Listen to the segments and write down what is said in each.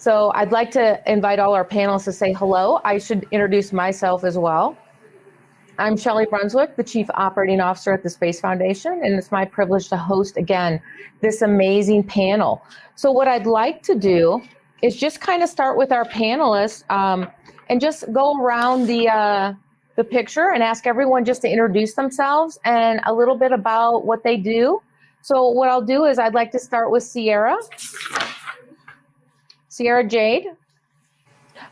So I'd like to invite all our panelists to say hello. I should introduce myself as well. I'm Shelley Brunswick, the Chief Operating Officer at the Space Foundation, and it's my privilege to host again this amazing panel. So what I'd like to do is just kind of start with our panelists and just go around the picture and ask everyone just to introduce themselves and a little bit about what they do. So what I'll do is I'd like to start with Sierra. Sierra Jade.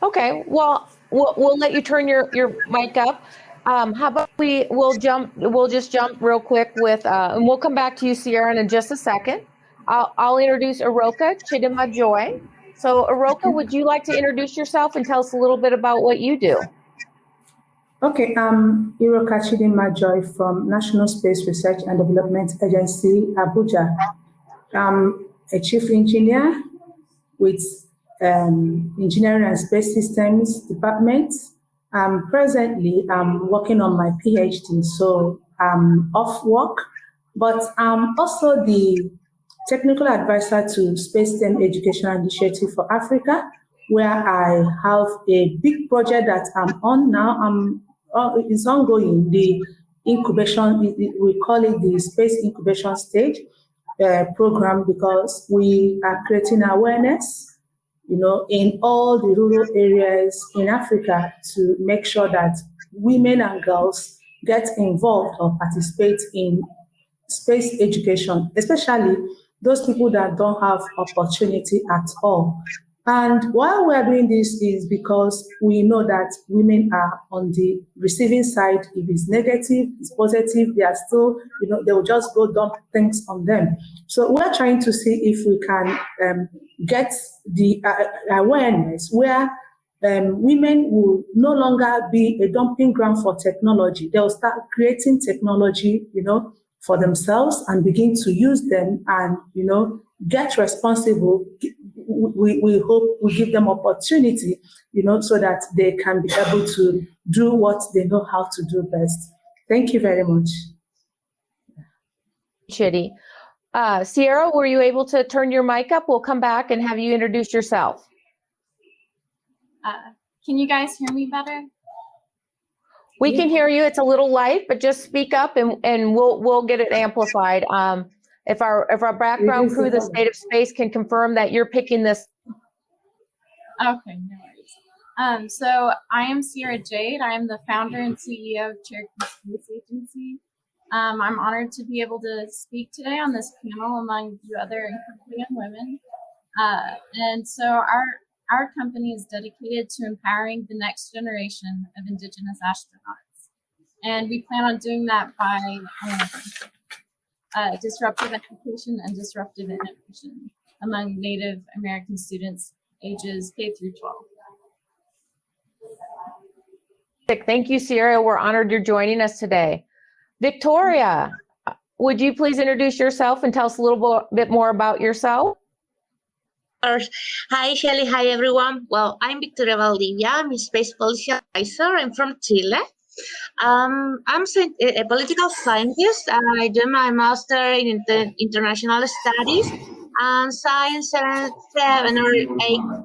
Okay, well, we'll let you turn your mic up. How about we'll just jump real quick with, and we'll come back to you, Sierra, in just a second. I'll introduce Aroka Chidima Joy. So Aroka, would you like to introduce yourself and tell us a little bit about what you do? Okay, I'm Aroka Chidima Joy from National Space Research and Development Agency, Abuja. I'm a chief engineer with Engineering and Space Systems Department. Presently, I'm working on my PhD, so I'm off work, but I'm also the technical advisor to Space STEM Educational Initiative for Africa, where I have a big project that I'm on now. It's ongoing, the incubation, we call it the Space Incubation Stage program, because we are creating awareness in all the rural areas in Africa to make sure that women and girls get involved or participate in space education, especially those people that don't have opportunity at all. And why we are doing this is because we know that women are on the receiving side. If it's negative, it's positive, they are still, they will just go dump things on them. So we're trying to see if we can get the awareness where women will no longer be a dumping ground for technology. They'll start creating technology, for themselves and begin to use them and, get responsible. We hope we give them opportunity, so that they can be able to do what they know how to do best. Thank you very much. Chitty. Sierra, were you able to turn your mic up? We'll come back and have you introduce yourself. Can you guys hear me better? We can hear you. It's a little light, but just speak up and we'll get it amplified. If our background crew, the State of Space, can confirm that you're picking this. Okay, no worries. So I am Sierra Jade. I am the founder and CEO of Cherokee Space Agency. I'm honored to be able to speak today on this panel among you other incredible young women. And so our company is dedicated to empowering the next generation of Indigenous astronauts. And we plan on doing that by disruptive education and disruptive innovation among Native American students ages K through 12. Thank you, Sierra. We're honored you're joining us today. Victoria, would you please introduce yourself and tell us a little bit more about yourself? Hi, Shelley. Hi, everyone. Well, I'm Victoria Valdivia. I'm a space policy advisor. I'm from Chile. I'm a political scientist. I do my master in international studies and science. 7 or 8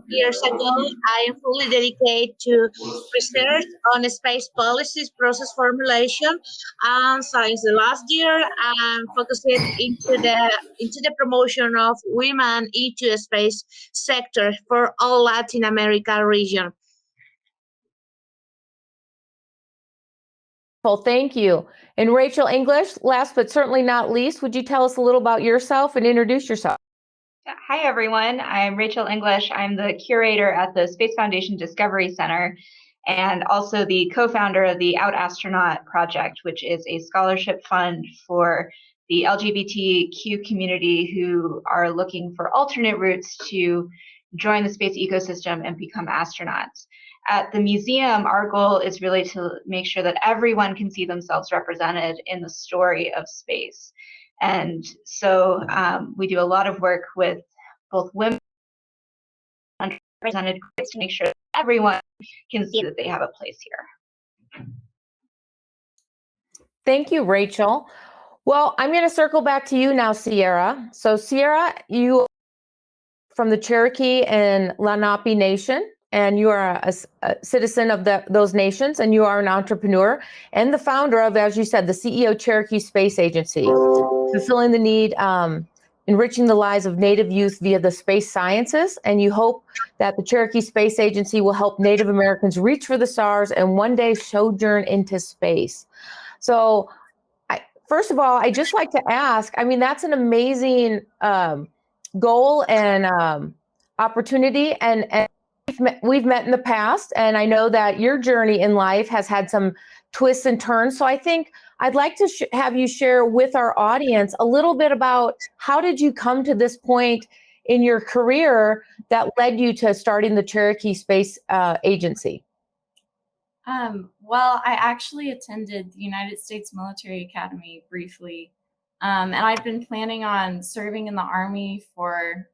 years ago, I am fully dedicated to research on space policies, process formulation, and science. The last year, I'm focused into the promotion of women into the space sector for all Latin America region. Well, thank you. And Rachel English, last but certainly not least, would you tell us a little about yourself and introduce yourself? Hi, everyone. I'm Rachel English. I'm the curator at the Space Foundation Discovery Center and also the co-founder of the Out Astronaut Project, which is a scholarship fund for the LGBTQ community who are looking for alternate routes to join the space ecosystem and become astronauts. At the museum, our goal is really to make sure that everyone can see themselves represented in the story of space. And so we do a lot of work with both women and underrepresented groups to make sure that everyone can see that they have a place here. Thank you, Rachel. Well, I'm going to circle back to you now, Sierra. So Sierra, you from the Cherokee and Lenape Nation, and you are a citizen of those nations, and you are an entrepreneur and the founder of, as you said, the CEO Cherokee Space Agency, fulfilling the need, enriching the lives of Native youth via the space sciences. And you hope that the Cherokee Space Agency will help Native Americans reach for the stars and one day sojourn into space. So first of all, I just like to ask, I mean, that's an amazing goal and opportunity. And we've met in the past, and I know that your journey in life has had some twists and turns. So I think I'd like to have you share with our audience a little bit about how did you come to this point in your career that led you to starting the Cherokee Space Agency? Well, I actually attended the United States Military Academy briefly, and I've been planning on serving in the Army for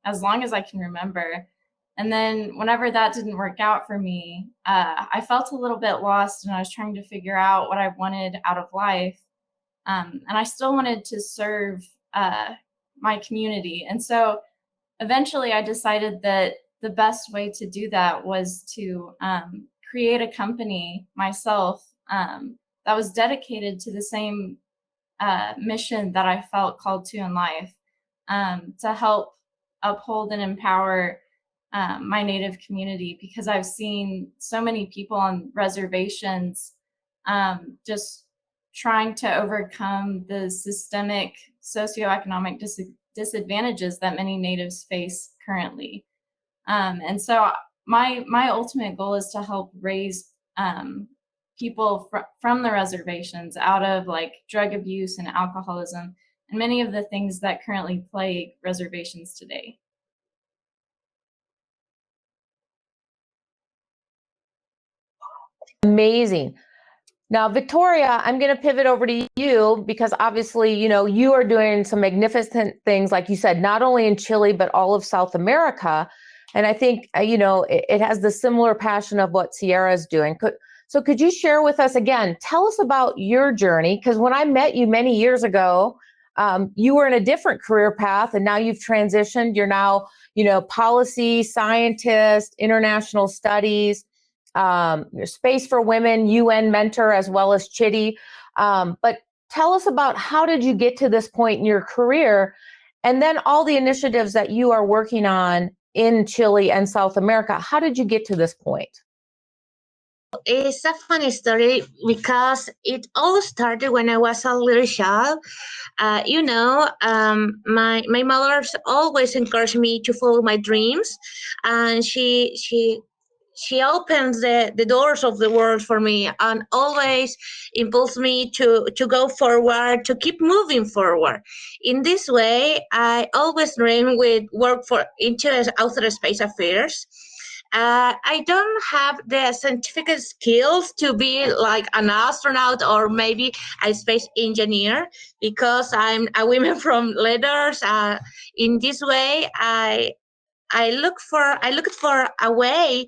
as long as I can remember. And then whenever that didn't work out for me, I felt a little bit lost, and I was trying to figure out what I wanted out of life. And I still wanted to serve my community. And so eventually I decided that the best way to do that was to create a company myself that was dedicated to the same mission that I felt called to in life, to help uphold and empower my Native community, because I've seen so many people on reservations just trying to overcome the systemic socioeconomic disadvantages that many Natives face currently. And so my ultimate goal is to help raise people from the reservations out of like drug abuse and alcoholism and many of the things that currently plague reservations today. Amazing. Now, Victoria, I'm going to pivot over to you because obviously, you know, you are doing some magnificent things, like you said, not only in Chile, but all of South America. And I think, you know, it has the similar passion of what Sierra is doing. So could you share with us again, tell us about your journey? Because when I met you many years ago, you were in a different career path, and now you've transitioned. You're now, you know, policy scientist, international studies, space for women, UN mentor, as well as Chitty. But tell us about how did you get to this point in your career, and then all the initiatives that you are working on in Chile and South America. How did you get to this point? It's a funny story because it all started when I was a little child. My mother's always encouraged me to follow my dreams, and she opens the doors of the world for me and always impulses me to go forward, to keep moving forward. In this way, I always dream with work into outer space affairs. I don't have the scientific skills to be like an astronaut or maybe a space engineer because I'm a woman from letters. In this way, I looked for a way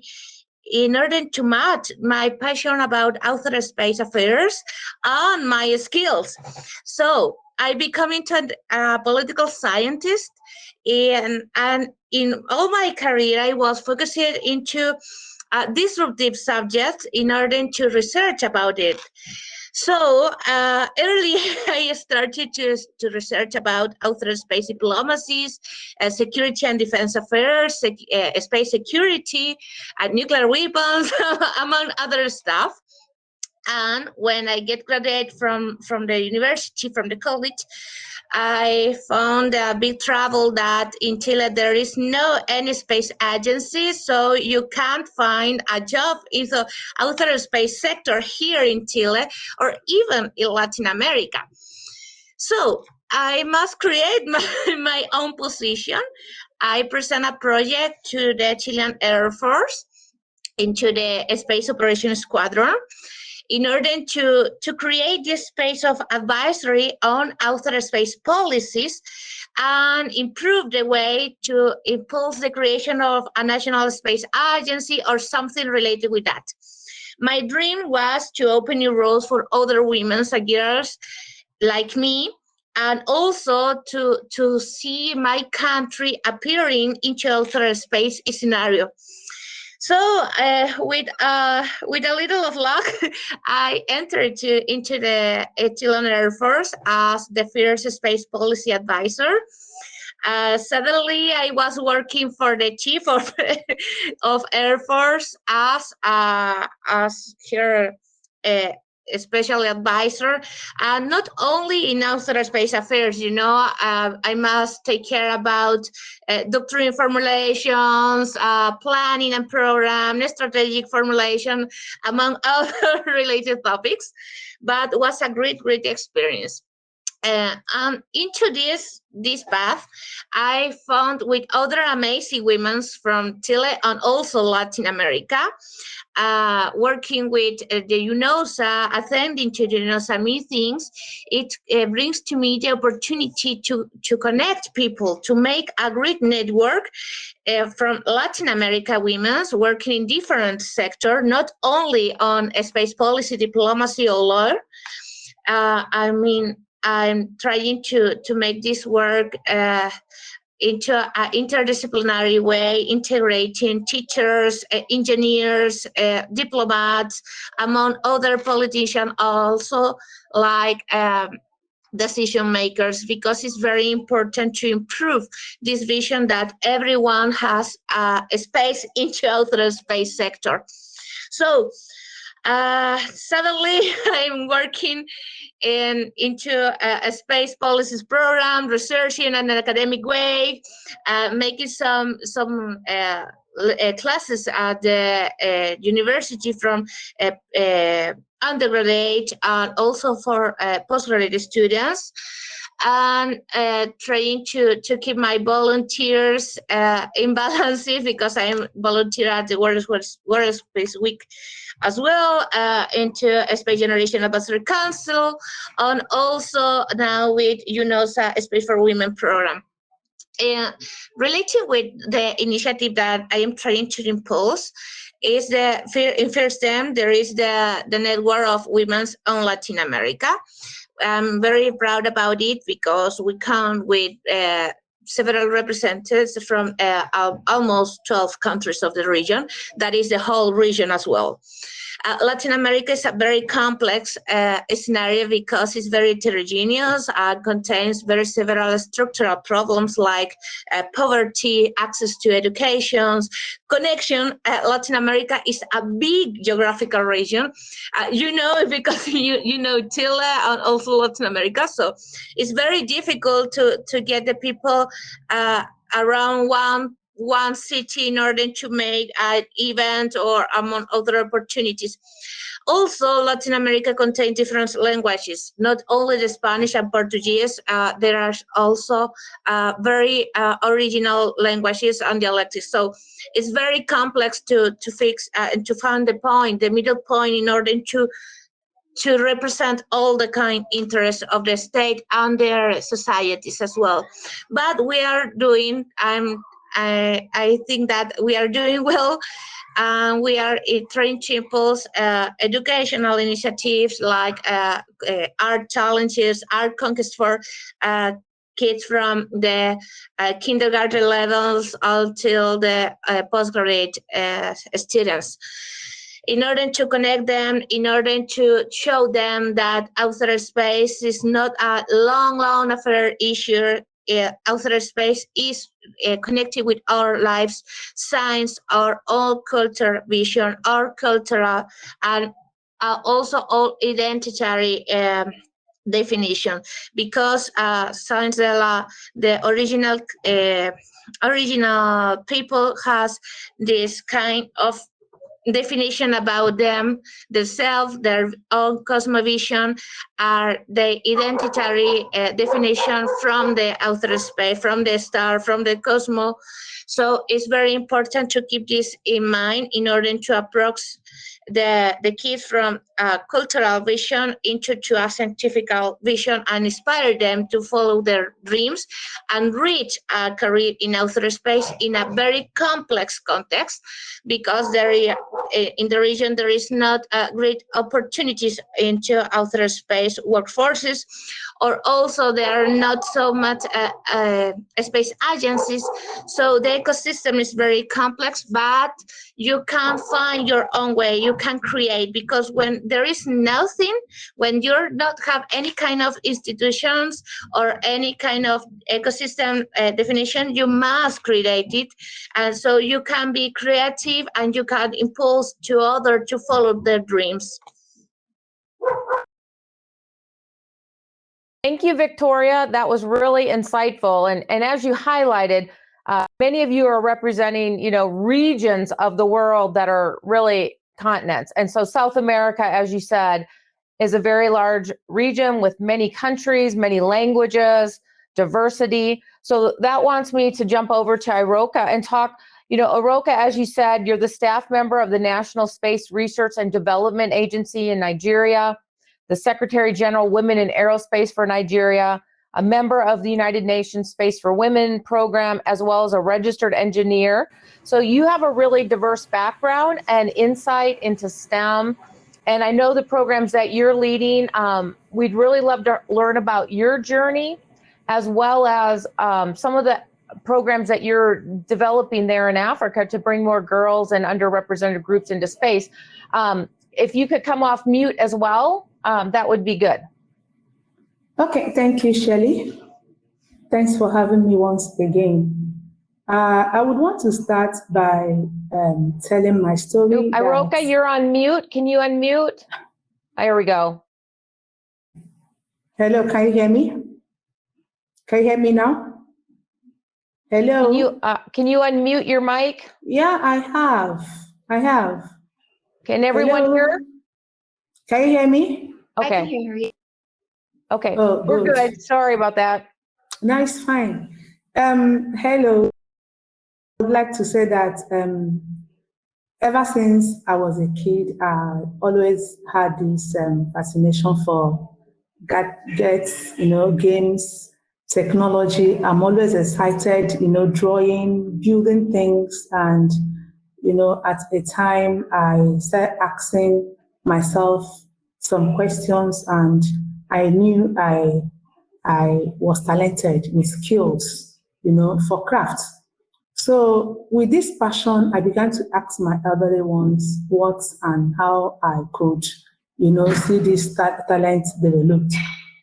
in order to match my passion about outer space affairs and my skills. So I become into a political scientist, and in all my career I was focused into disruptive subjects in order to research about it. So early, I started to research about outer space diplomacies, security and defense affairs, space security, nuclear weapons, among other stuff. And when I get graduated from the university, from the college, I found a big trouble that in Chile there is no any space agency, so you can't find a job in the outer space sector here in Chile or even in Latin America. So I must create my own position. I present a project to the Chilean Air Force into the Space Operations Squadron in order to create this space of advisory on outer space policies and improve the way to impulse the creation of a national space agency or something related with that. My dream was to open new roles for other women and girls like me and also to see my country appearing into outer space scenario. So with a little of luck, I entered into the Chilean Air Force as the first space policy advisor. Suddenly, I was working for the chief of Air Force as her special advisor, and not only in outer space affairs. I must take care about doctrine formulations, planning and program, strategic formulation, among other related topics. But it was a great experience. And into this path, I found with other amazing women from Chile and also Latin America, working with the UNOSA, attending to the UNOSA meetings. It brings to me the opportunity to connect people, to make a great network from Latin America women working in different sectors, not only on space policy, diplomacy, or law. I'm trying to make this work into an interdisciplinary way, integrating teachers, engineers, diplomats, among other politicians, also like decision makers, because it's very important to improve this vision that everyone has a space into outer space sector. So suddenly I'm working into a space policies program, researching in an academic way, making some classes at the university from undergraduate and also for postgraduate students, and trying to keep my volunteers in balance, because I'm volunteer at the World Space Week as well, into a Space Generation Advisory Council, and also now with UNOSA Space for Women program. Related with the initiative that I am trying to impose is in first term, there is the network of women on Latin America. I'm very proud about it because we count with several representatives from almost 12 countries of the region. That is the whole region as well. Latin America is a very complex scenario because it's very heterogeneous, contains very several structural problems like poverty, access to education, connection. Latin America is a big geographical region. Because you know Chile and also Latin America. So it's very difficult to get the people around one city in order to make an event or among other opportunities. Also, Latin America contains different languages, not only the Spanish and Portuguese. There are also very original languages and dialects. So it's very complex to fix and to find the middle point in order to represent all the kind interests of the state and their societies as well. But we are doing, I think that we are doing well, and we are trying to impose educational initiatives like art challenges, art conquest for kids from the kindergarten levels until the postgraduate students, in order to connect them, in order to show them that outer space is not a long affair issue. Outer space is connected with our lives, science, our own culture vision, our cultural, and also all identity definition. Because science, the original people has this kind of definition about them, themselves, their own cosmovision, are the identitary definition from the outer space, from the star, from the cosmos. So it's very important to keep this in mind in order to approach the kids from a cultural vision into a scientific vision and inspire them to follow their dreams and reach a career in outer space in a very complex context, because there in the region there is not great opportunities into outer space workforces, or also there are not so much space agencies. So the ecosystem is very complex, but you can find your own way. You can create, because when there is nothing, when you not have any kind of institutions or any kind of ecosystem definition, you must create it. And so you can be creative and you can impulse to others to follow their dreams. Thank you, Victoria. That was really insightful. And as you highlighted, many of you are representing, regions of the world that are really continents. And so South America, as you said, is a very large region with many countries, many languages, diversity. So that wants me to jump over to Iroka and talk. Iroka, as you said, you're the staff member of the National Space Research and Development Agency in Nigeria, the Secretary General Women in Aerospace for Nigeria, a member of the United Nations Space for Women program, as well as a registered engineer. So you have a really diverse background and insight into STEM. And I know the programs that you're leading, we'd really love to learn about your journey, as well as some of the programs that you're developing there in Africa to bring more girls and underrepresented groups into space. If you could come off mute as well, that would be good. Okay, thank you, Shelley. Thanks for having me once again. I would want to start by telling my story. Iroka, you're on mute. Can you unmute? There we go. Hello, can you hear me? Can you hear me now? Hello? Can you unmute your mic? Yeah, I have. Can everyone hear? Can you hear me? Okay. I can hear you. Okay, Oh, we're good. Sorry about that. No, it's fine. Hello. I would like to say that ever since I was a kid, I always had this fascination for gadgets, games, technology. I'm always excited, drawing, building things. And, at a time, I started asking myself some questions, and I knew I was talented with skills, for craft. So with this passion, I began to ask my elderly ones what and how I could, see this talent developed.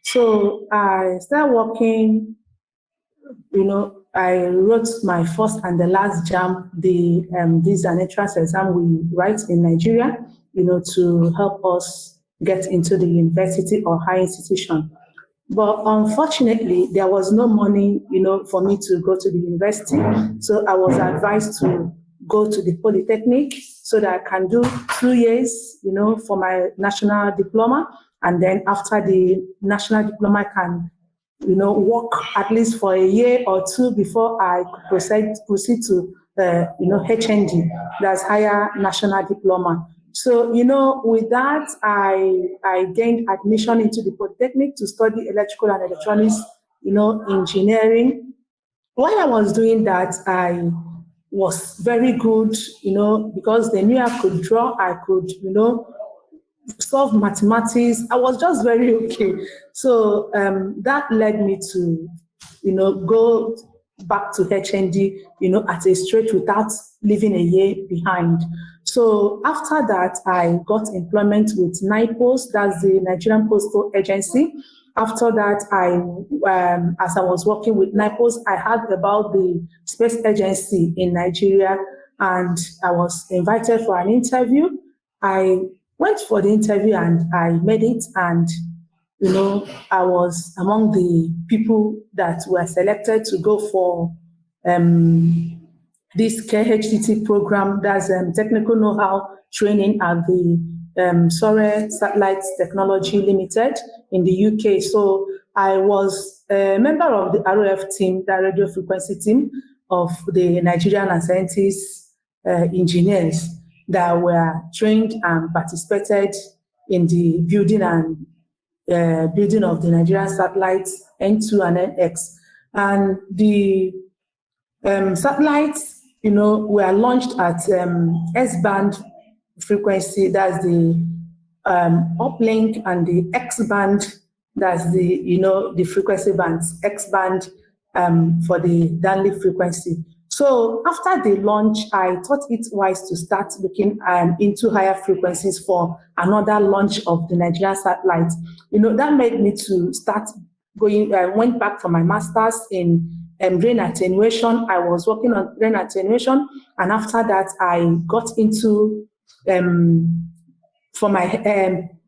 So I started working, I wrote my first and the last JAM, this is an entrance exam we write in Nigeria, to help us get into the university or higher institution. But unfortunately, there was no money, for me to go to the university. So I was advised to go to the Polytechnic so that I can do 2 years, for my national diploma. And then after the national diploma, I can, work at least for a year or two before I proceed to, HND, that's higher national diploma. So, with that, I gained admission into the Polytechnic to study electrical and electronics, engineering. While I was doing that, I was very good, because they knew I could draw, I could, solve mathematics. I was just very okay. So that led me to, go back to HND, at a straight without leaving a year behind. So after that, I got employment with NIPOS, that's the Nigerian Postal Agency. After that, as I was working with NIPOS, I heard about the space agency in Nigeria, and I was invited for an interview. I went for the interview and I made it, and I was among the people that were selected to go for this KHTT program, that's technical know-how training at the SORE Satellite Technology Limited in the UK. So I was a member of the ROF team, the radio frequency team of the Nigerian and scientists, engineers that were trained and participated in the building of the Nigerian satellites N2 and NX. And the satellites, were launched at S-band frequency, that's the uplink, and the X band, that's the the frequency bands, X band for the downlink frequency. So after the launch, I thought it wise to start looking into higher frequencies for another launch of the Nigerian satellite. That made me to start going. I went back for my master's in rain attenuation. I was working on rain attenuation, and after that, I got into for my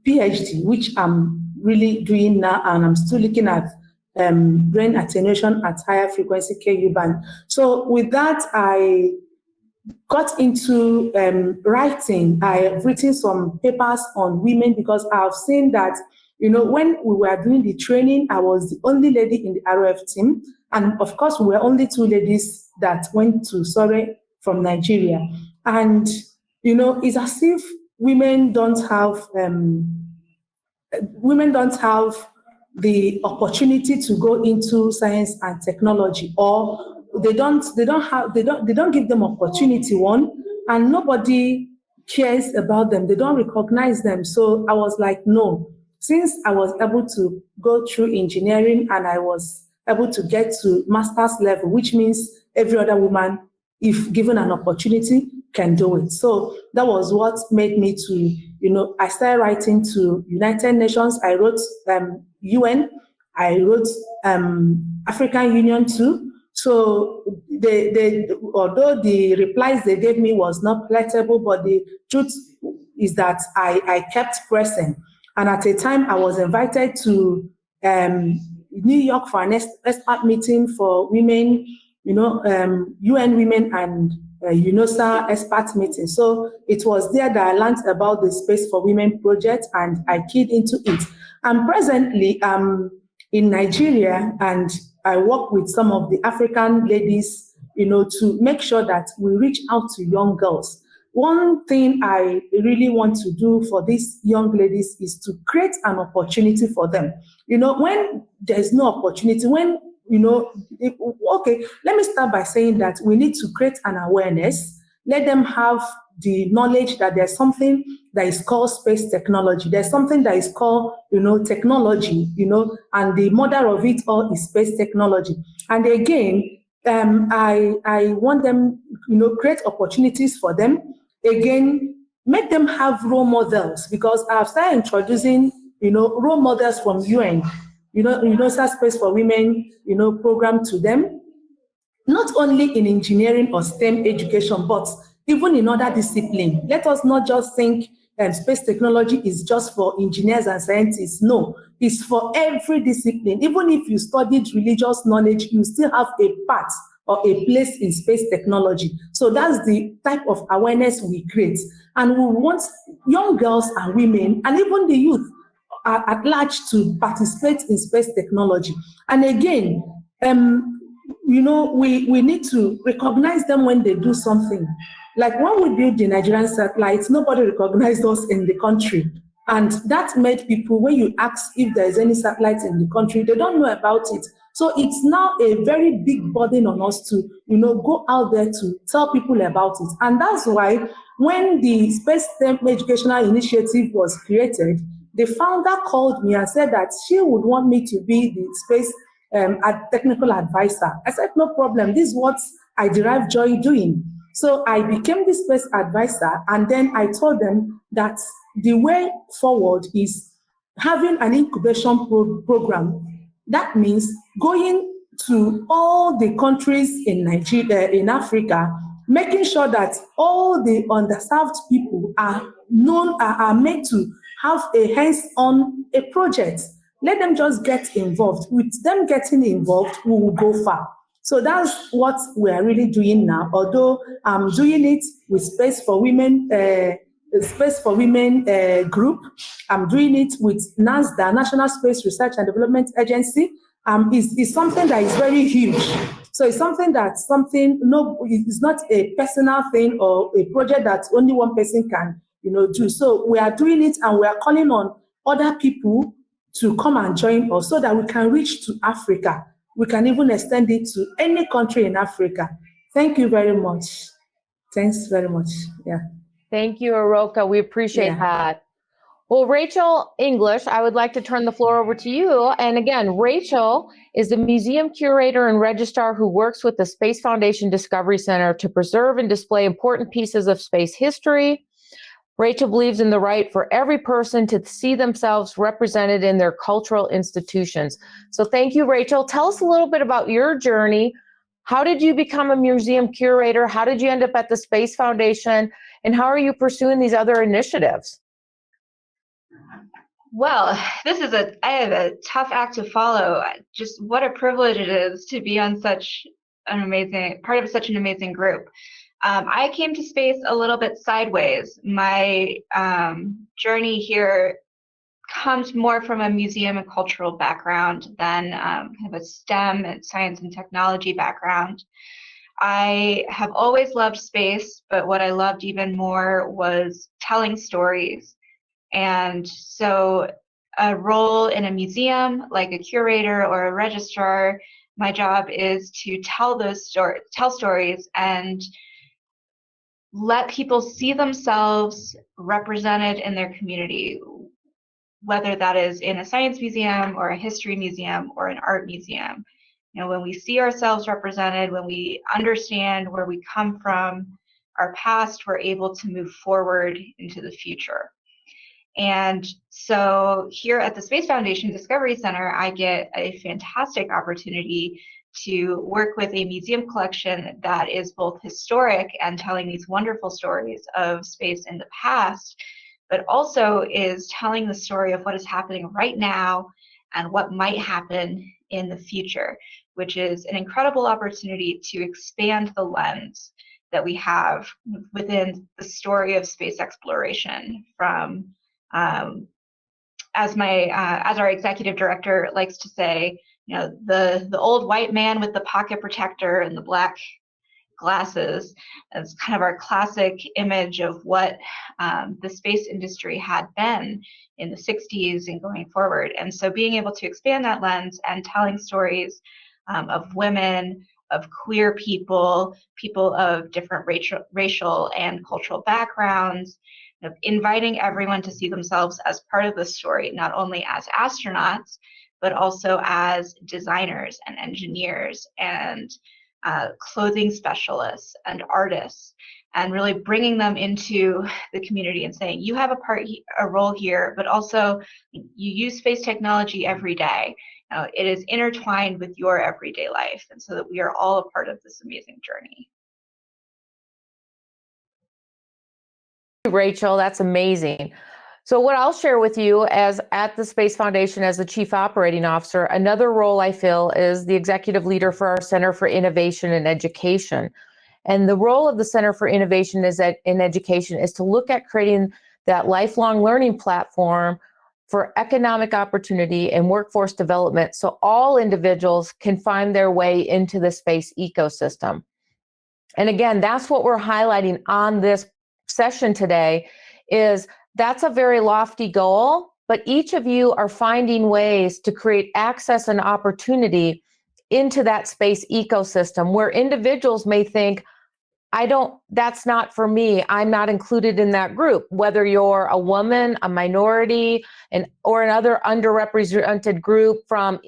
PhD, which I'm really doing now, and I'm still looking at brain attenuation at higher frequency KU band. So with that, I got into writing. I have written some papers on women because I've seen that, when we were doing the training, I was the only lady in the ROF team. And of course, we were only two ladies that went to Surrey from Nigeria. And, it's as if women don't have the opportunity to go into science and technology, or they don't give them opportunity, one, and nobody cares about them. They don't recognize them. So I was like, no, since I was able to go through engineering and I was able to get to master's level, which means every other woman, if given an opportunity, can do it. So that was what made me to, I started writing to United Nations. I wrote UN. I wrote African Union too. So although the replies they gave me was not palatable, but the truth is that I kept pressing. And at a time, I was invited to New York for an expert meeting for women, UN Women and UNOSA expert meeting. So it was there that I learned about the Space for Women project, and I keyed into it. And presently, in Nigeria, and I work with some of the African ladies, to make sure that we reach out to young girls. One thing I really want to do for these young ladies is to create an opportunity for them. When there's no opportunity, okay, let me start by saying that we need to create an awareness, let them have the knowledge that there's something that is called space technology. There's something that is called, technology, and the mother of it all is space technology. And again, I want them, create opportunities for them. Again, make them have role models, because I've started introducing, role models from UN, Space for Women, program to them, not only in engineering or STEM education, but even in other disciplines. Let us not just think space technology is just for engineers and scientists. No, it's for every discipline. Even if you studied religious knowledge, you still have a part or a place in space technology. So that's the type of awareness we create. And we want young girls and women, and even the youth at large, to participate in space technology. And again, we need to recognize them when they do something. Like when we built the Nigerian satellites, nobody recognized us in the country. And that made people, when you ask if there is any satellite in the country, they don't know about it. So it's now a very big burden on us to, go out there to tell people about it. And that's why when the Space STEM Educational Initiative was created, the founder called me and said that she would want me to be the space technical advisor. I said, no problem. This is what I derive joy doing. So I became the space advisor, and then I told them that the way forward is having an incubation program. That means going to all the countries in Nigeria, in Africa, making sure that all the underserved people are made to have a hands-on a project. Let them just get involved. With them getting involved, we will go far. So that's what we are really doing now. Although I'm doing it with Space for Women, group. I'm doing it with NASDA, National Space Research and Development Agency. Is something that is very huge. So it's it's not a personal thing or a project that only one person can, do. So we are doing it, and we are calling on other people to come and join us so that we can reach to Africa. We can even extend it to any country in Africa. Thank you very much. Thanks very much. Yeah. Thank you, Aroka. We appreciate Yeah. that. Well, Rachel English, I would like to turn the floor over to you. And again, Rachel is the museum curator and registrar who works with the Space Foundation Discovery Center to preserve and display important pieces of space history. Rachel believes in the right for every person to see themselves represented in their cultural institutions. So thank you, Rachel. Tell us a little bit about your journey. How did you become a museum curator? How did you end up at the Space Foundation? And how are you pursuing these other initiatives? Well, I have a tough act to follow. Just what a privilege it is to be on such an amazing, part of such an amazing group. I came to space a little bit sideways. My journey here comes more from a museum and cultural background than kind of a STEM and science and technology background. I have always loved space, but what I loved even more was telling stories. And so a role in a museum, like a curator or a registrar, my job is to tell stories and let people see themselves represented in their community, whether that is in a science museum or a history museum or an art museum. You know, when we see ourselves represented, when we understand where we come from, our past, we're able to move forward into the future. And so here at the Space Foundation Discovery Center, I get a fantastic opportunity to work with a museum collection that is both historic and telling these wonderful stories of space in the past, but also is telling the story of what is happening right now and what might happen in the future, which is an incredible opportunity to expand the lens that we have within the story of space exploration from as our executive director likes to say, you know, the old white man with the pocket protector and the black glasses as kind of our classic image of what the space industry had been in the 60s and going forward. And so being able to expand that lens and telling stories of women, of queer people, people of different racial and cultural backgrounds, of inviting everyone to see themselves as part of the story, not only as astronauts, but also as designers and engineers and clothing specialists and artists, and really bringing them into the community and saying, you have a role here, but also you use space technology every day. It is intertwined with your everyday life, and so that we are all a part of this amazing journey. Rachel, that's amazing. So what I'll share with you as at the Space Foundation as the Chief Operating Officer, another role I fill is the executive leader for our Center for Innovation and Education. And the role of the Center for Innovation in Education is to look at creating that lifelong learning platform for economic opportunity and workforce development so all individuals can find their way into the space ecosystem. And again, that's what we're highlighting on this session today is that's a very lofty goal, but each of you are finding ways to create access and opportunity into that space ecosystem where individuals may think, that's not for me. I'm not included in that group, whether you're a woman, a minority, or another underrepresented group from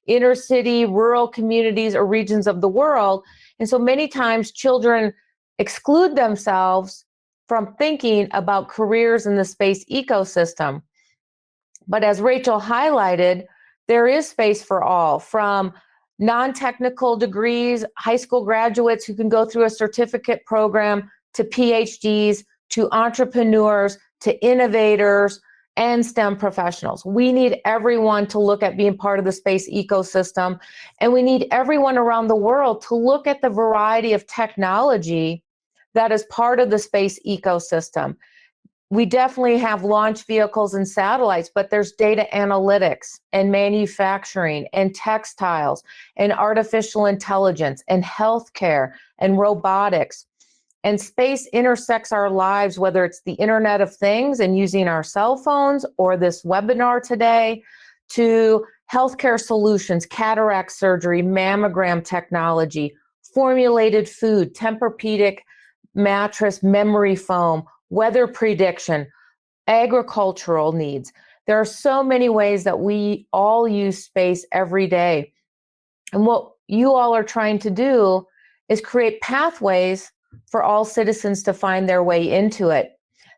inner city, rural communities, or regions of the world. And so many times children exclude themselves from thinking about careers in the space ecosystem. But as Rachel highlighted, there is space for all, from non-technical degrees, high school graduates who can go through a certificate program, to PhDs, to entrepreneurs, to innovators, and STEM professionals. We need everyone to look at being part of the space ecosystem, and we need everyone around the world to look at the variety of technology that is part of the space ecosystem. We definitely have launch vehicles and satellites, but there's data analytics and manufacturing and textiles and artificial intelligence and healthcare and robotics. And space intersects our lives, whether it's the Internet of Things and using our cell phones or this webinar today, to healthcare solutions, cataract surgery, mammogram technology, formulated food, Tempur-Pedic mattress, memory foam, weather prediction, agricultural needs. There are so many ways that we all use space every day. And what you all are trying to do is create pathways for all citizens to find their way into it.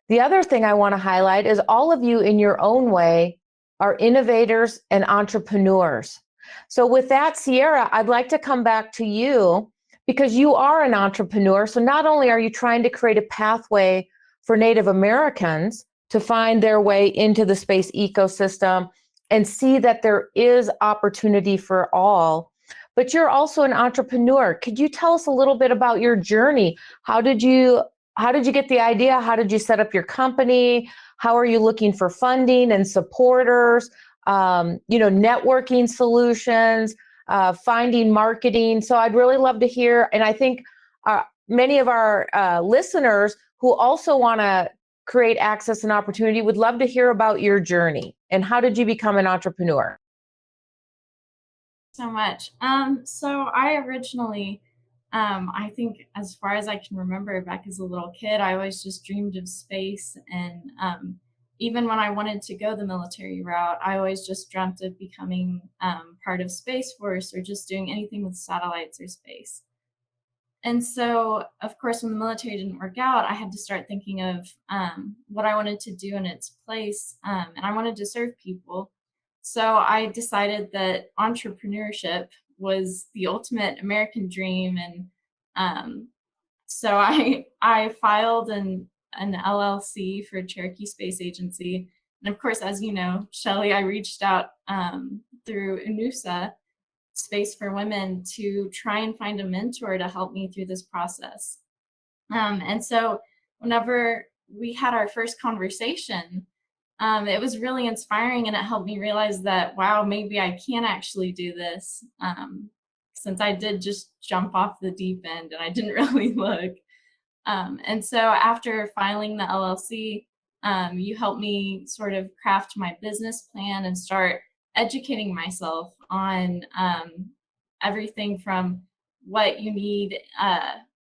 The other thing I want to highlight is all of you in your own way are innovators and entrepreneurs. So with that, Sierra, I'd like to come back to you because you are an entrepreneur. So not only are you trying to create a pathway for Native Americans to find their way into the space ecosystem and see that there is opportunity for all, but you're also an entrepreneur. Could you tell us a little bit about your journey? How did you get the idea? How did you set up your company? How are you looking for funding and supporters? Networking solutions, finding marketing. So I'd really love to hear, and I think many of our listeners who also want to create access and opportunity would love to hear about your journey and how did you become an entrepreneur? So much. So I originally, I think as far as I can remember back as a little kid, I always just dreamed of space. And even when I wanted to go the military route, I always just dreamt of becoming part of Space Force or just doing anything with satellites or space. And so, of course, when the military didn't work out, I had to start thinking of what I wanted to do in its place. And I wanted to serve people. So I decided that entrepreneurship was the ultimate American dream. And so I filed an LLC for Cherokee Space Agency. And of course, as you know, Shelley, I reached out through UNUSA, Space for Women, to try and find a mentor to help me through this process. And so whenever we had our first conversation, it was really inspiring, and it helped me realize that, wow, maybe I can actually do this, since I did just jump off the deep end and I didn't really look. And so after filing the LLC, you helped me sort of craft my business plan and start educating myself on everything from what you need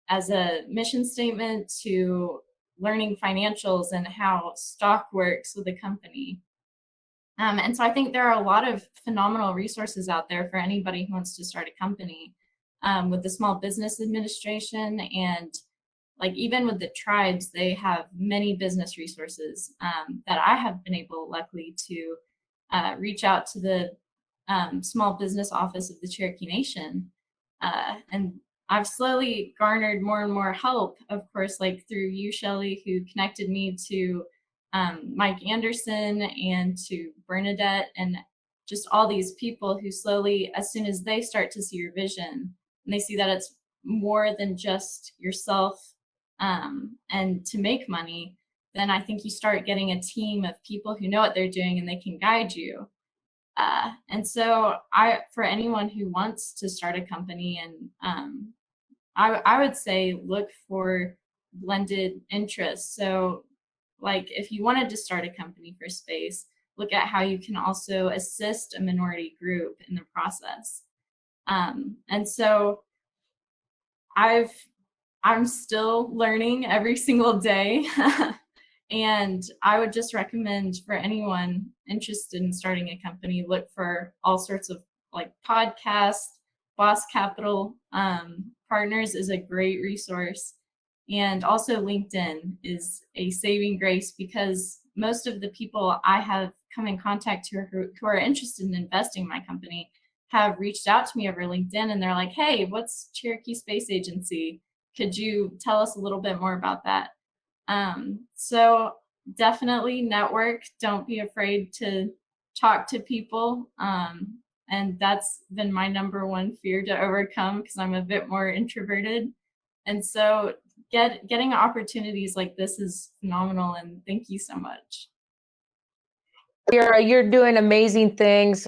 as a mission statement to learning financials and how stock works with a company. And so I think there are a lot of phenomenal resources out there for anybody who wants to start a company, with the Small Business Administration, and like even with the tribes, they have many business resources that I have been able, luckily, to reach out to the Small Business Office of the Cherokee Nation. And I've slowly garnered more and more help, of course, like through you, Shelley, who connected me to Mike Anderson and to Bernadette, and just all these people who slowly, as soon as they start to see your vision and they see that it's more than just yourself and to make money, then I think you start getting a team of people who know what they're doing and they can guide you. And so for anyone who wants to start a company, and I would say look for blended interests. So like if you wanted to start a company for space, look at how you can also assist a minority group in the process. And so I'm still learning every single day. And I would just recommend for anyone interested in starting a company, look for all sorts of like podcasts. Boss Capital Partners is a great resource. And also LinkedIn is a saving grace, because most of the people I have come in contact to who are interested in investing in my company have reached out to me over LinkedIn, and they're like, hey, what's Cherokee Space Agency? Could you tell us a little bit more about that? So definitely network. Don't be afraid to talk to people. And that's been my number one fear to overcome, because I'm a bit more introverted. And so getting opportunities like this is phenomenal. And thank you so much. You're doing amazing things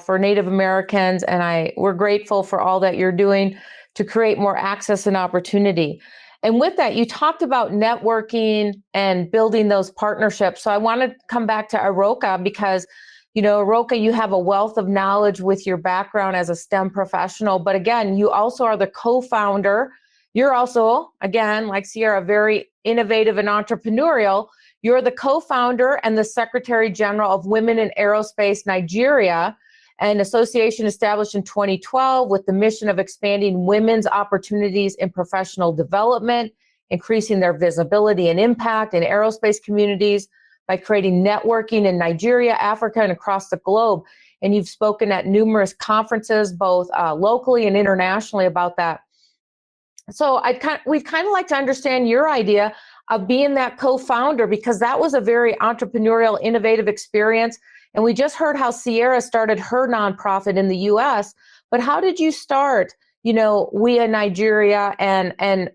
for Native Americans, and we're grateful for all that you're doing to create more access and opportunity. And with that, you talked about networking and building those partnerships. So I want to come back to Aroka, because, Aroka, you have a wealth of knowledge with your background as a STEM professional. But again, you also are the co-founder You're also, again, like Sierra, very innovative and entrepreneurial. You're the co-founder and the Secretary General of Women in Aerospace Nigeria, an association established in 2012 with the mission of expanding women's opportunities in professional development, increasing their visibility and impact in aerospace communities by creating networking in Nigeria, Africa, and across the globe. And you've spoken at numerous conferences, both locally and internationally, about that. So we'd kind of like to understand your idea of being that co-founder, because that was a very entrepreneurial, innovative experience. And we just heard how Sierra started her nonprofit in the U.S. But how did you start, We in Nigeria, and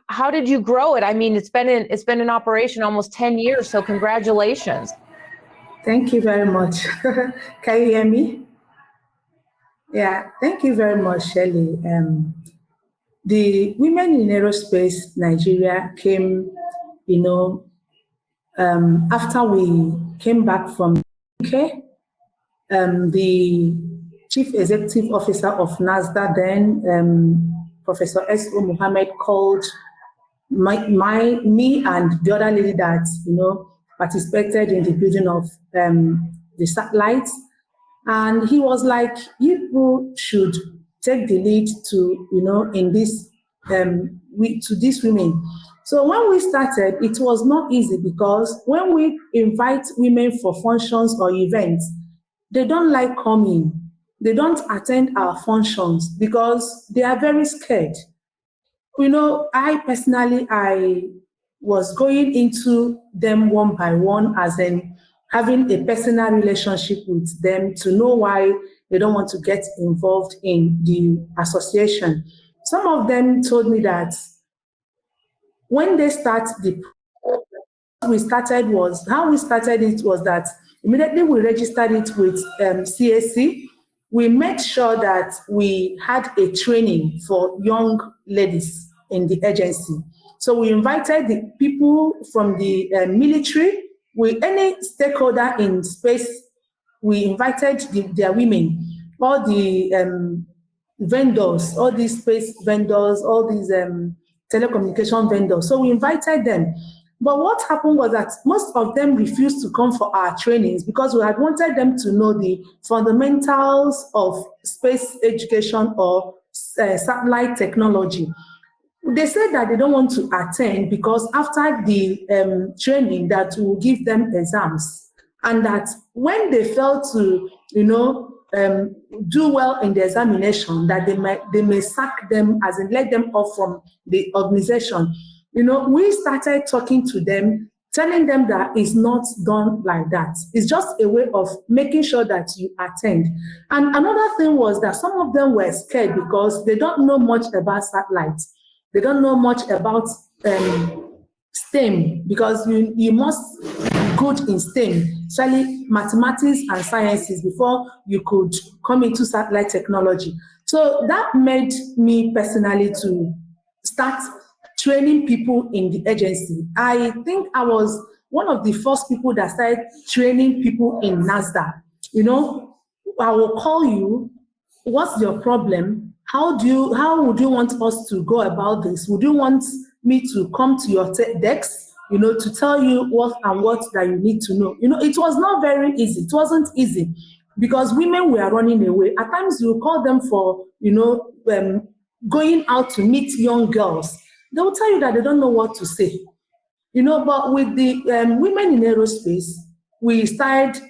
how did you grow it? I mean, it's been in operation almost 10 years. So congratulations. Thank you very much. Can you hear me? Yeah, thank you very much, Shelley. The Women in Aerospace Nigeria came, after we came back from UK. The Chief Executive Officer of NASDA then, Professor S.O. Mohammed, called me and the other lady that, participated in the building of the satellites. And he was like, you should take the lead to, in this, to these women. So when we started, it was not easy, because when we invite women for functions or events, they don't like coming. They don't attend our functions because they are very scared. I personally, I was going into them one by one, as in having a personal relationship with them to know why they don't want to get involved in the association. Some of them told me that when they start how we started it was that immediately we registered it with CAC. We made sure that we had a training for young ladies in the agency. So we invited the people from the military, any stakeholder in space. We invited their women, all the vendors, all these space vendors, all these telecommunication vendors. So we invited them. But what happened was that most of them refused to come for our trainings because we had wanted them to know the fundamentals of space education or satellite technology. They said that they don't want to attend because after the training that will give them exams, and that when they fail to, do well in the examination, that they may sack them, as in let them off from the organization. We started talking to them, telling them that it's not done like that. It's just a way of making sure that you attend. And another thing was that some of them were scared because they don't know much about satellites. They don't know much about STEM, because you must be good in STEM, especially mathematics and sciences, before you could come into satellite technology. So that made me personally to start training people in the agency. I think I was one of the first people that started training people in NASDA. I will call you, what's your problem? How would you want us to go about this? Would you want me to come to your desk, to tell you what and what that you need to know? It was not very easy. It wasn't easy because women were running away. At times you call them for, going out to meet young girls. They will tell you that they don't know what to say. But with the women in aerospace, we started,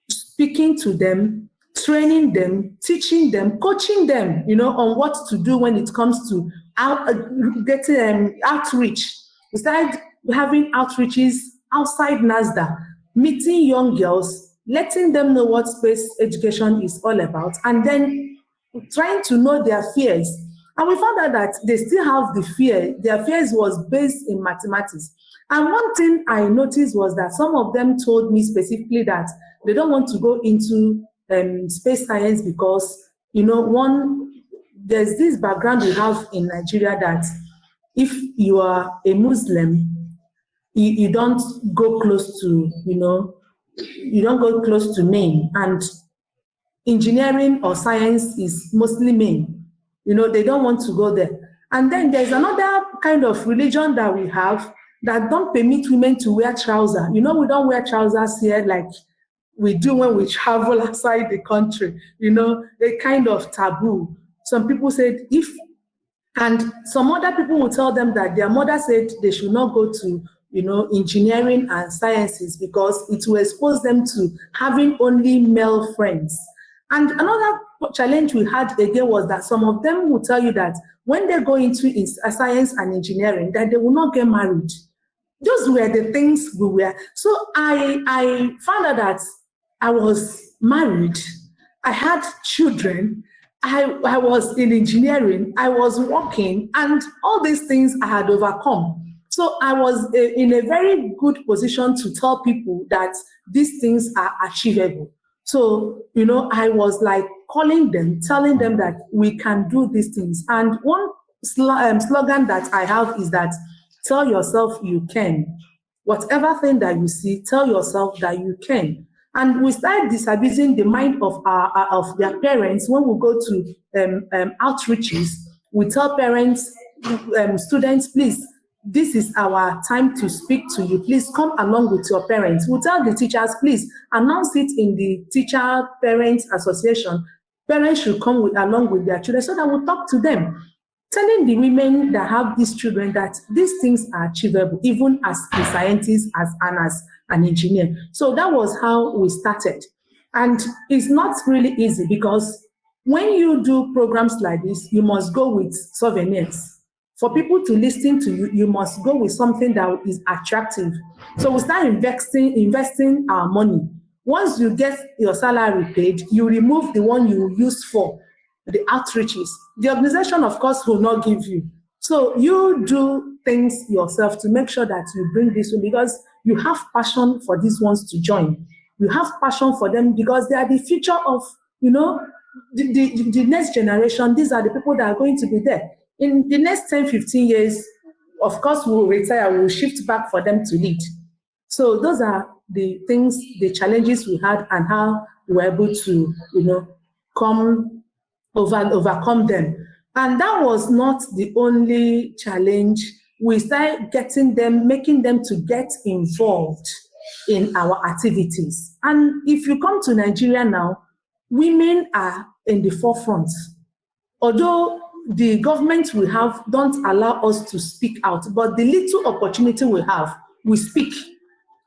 speaking to them, training them, teaching them, coaching them, on what to do when it comes to getting outreach. We started having outreaches outside NASDA, meeting young girls, letting them know what space education is all about, and then trying to know their fears. And we found out that they still have the fear. Their fears was based in mathematics. And one thing I noticed was that some of them told me specifically that they don't want to go into space science because, there's this background we have in Nigeria that if you are a Muslim, you don't go close to, you don't go close to men. And engineering or science is mostly men. They don't want to go there. And then there's another kind of religion that we have that don't permit women to wear trousers. You know, we don't wear trousers here like we do when we travel outside the country. You know, a kind of taboo. Some people said and some other people will tell them that their mother said they should not go to, you know, engineering and sciences because it will expose them to having only male friends. And another challenge we had again was that some of them will tell you that when they go into science and engineering, that they will not get married. Those were the things we were. So I found out that I was married, I had children, I was in engineering, I was working, and all these things I had overcome. So I was in a very good position to tell people that these things are achievable. So, you know, I was like calling them, telling them that we can do these things. And one slogan that I have is that tell yourself you can. Whatever thing that you see, tell yourself that you can. And we start disabusing the mind of their parents when we go to outreaches. We tell parents, students, please, this is our time to speak to you. Please come along with your parents. We tell the teachers, please announce it in the teacher parents association. Parents should come along with their children so that we'll talk to them. Telling the women that have these children that these things are achievable, even as a scientist, as an engineer. So that was how we started. And it's not really easy because when you do programs like this, you must go with souvenirs. For people to listen to you, you must go with something that is attractive. So we start investing our money. Once you get your salary paid, you remove the one you use for the outreaches. The organization, of course, will not give you. So you do things yourself to make sure that you bring this in because you have passion for these ones to join. You have passion for them because they are the future of, you know, the next generation. These are the people that are going to be there. In the next 10, 15 years, of course, we'll retire, we'll shift back for them to lead. So those are the things, the challenges we had and how we were able to, you know, overcome them. And that was not the only challenge. We started making them to get involved in our activities. And if you come to Nigeria now, women are in the forefront. Although the government we have don't allow us to speak out, but the little opportunity we have, we speak.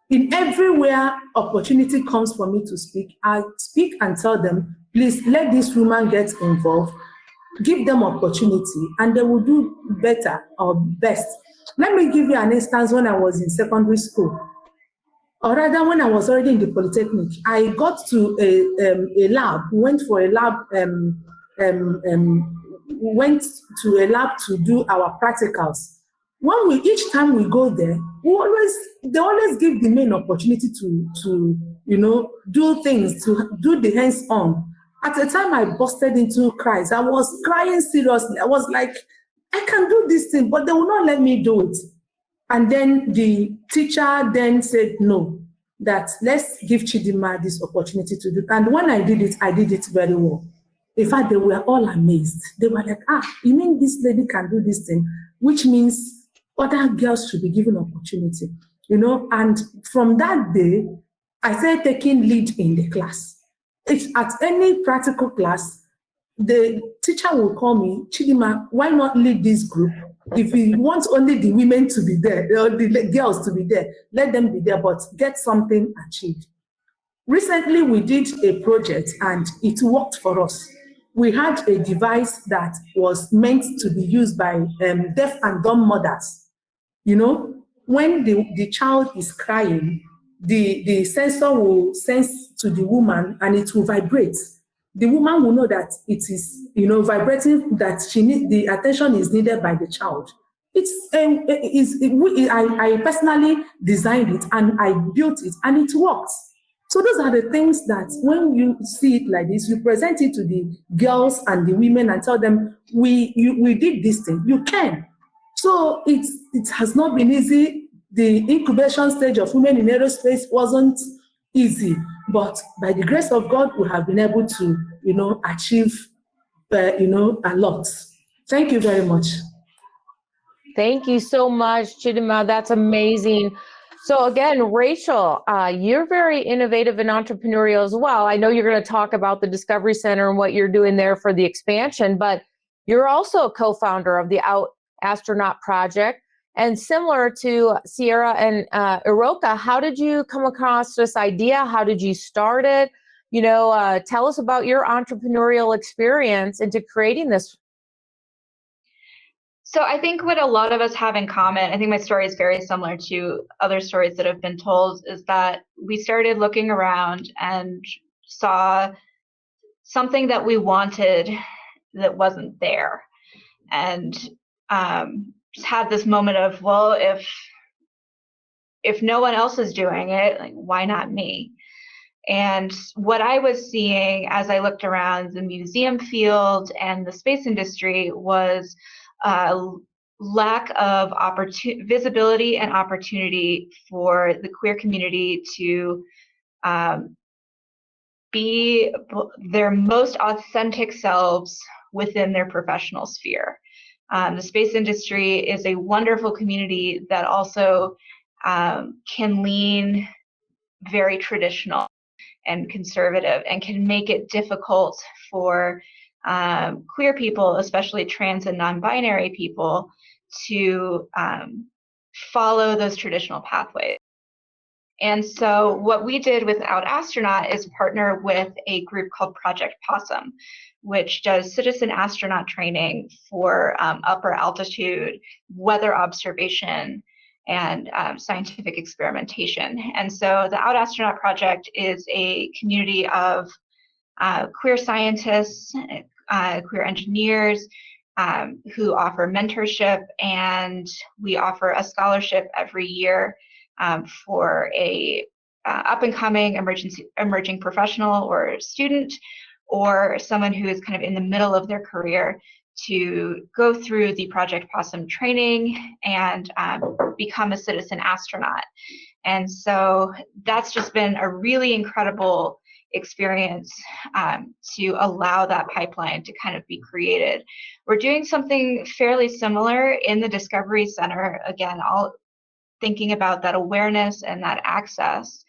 In everywhere opportunity comes for me to speak, I speak and tell them, please let this woman get involved, give them opportunity, and they will do better or best. Let me give you an instance when I was in secondary school, or rather when I was already in the Polytechnic. I got to a lab, went to a lab to do our practicals. Each time we go there, they always give the men opportunity to you know, do things, to do the hands-on. At the time I busted into cries. I was crying seriously. I was like, I can do this thing, but they will not let me do it. And then the teacher then said, no, that let's give Chidima this opportunity to do. And when I did it very well. In fact, they were all amazed. They were like, you mean this lady can do this thing? Which means other girls should be given opportunity, you know? And from that day, I started taking lead in the class. At any practical class, the teacher will call me, Chidima, why not lead this group? If you want only the women to be there, or the girls to be there, let them be there, but get something achieved. Recently, we did a project and it worked for us. We had a device that was meant to be used by deaf and dumb mothers. You know, when the child is crying, the sensor will sense to the woman and it will vibrate. The woman will know that it is, you know, vibrating, that the attention is needed by the child. I personally designed it and I built it and it works. So those are the things that when you see it like this, you present it to the girls and the women and tell them, we did this thing, you can. So it has not been easy. The incubation stage of women in aerospace wasn't easy, but by the grace of God, we have been able to, you know, achieve, a lot. Thank you very much. Thank you so much, Chidima. That's amazing. So again, Rachel, you're very innovative and entrepreneurial as well. I know you're going to talk about the Discovery Center and what you're doing there for the expansion, but you're also a co-founder of the Out Astronaut Project. And similar to Sierra and Iroka, how did you come across this idea? How did you start it? You know, tell us about your entrepreneurial experience into creating this. So I think what a lot of us have in common, I think my story is very similar to other stories that have been told, is that we started looking around and saw something that we wanted that wasn't there. And just had this moment of, well, if no one else is doing it, like, why not me? And what I was seeing as I looked around the museum field and the space industry was lack of visibility and opportunity for the queer community to be their most authentic selves within their professional sphere. The space industry is a wonderful community that also can lean very traditional and conservative and can make it difficult for queer people, especially trans and non-binary people, to follow those traditional pathways. And so what we did with Out Astronaut is partner with a group called Project Possum, which does citizen astronaut training for upper altitude weather observation and scientific experimentation. And so the Out Astronaut Project is a community of queer scientists, queer engineers who offer mentorship, and we offer a scholarship every year for a up-and-coming emerging professional or student, or someone who is kind of in the middle of their career, to go through the Project Possum training and become a citizen astronaut. And so that's just been a really incredible experience to allow that pipeline to kind of be created. We're doing something fairly similar in the Discovery Center, again, all thinking about that awareness and that access,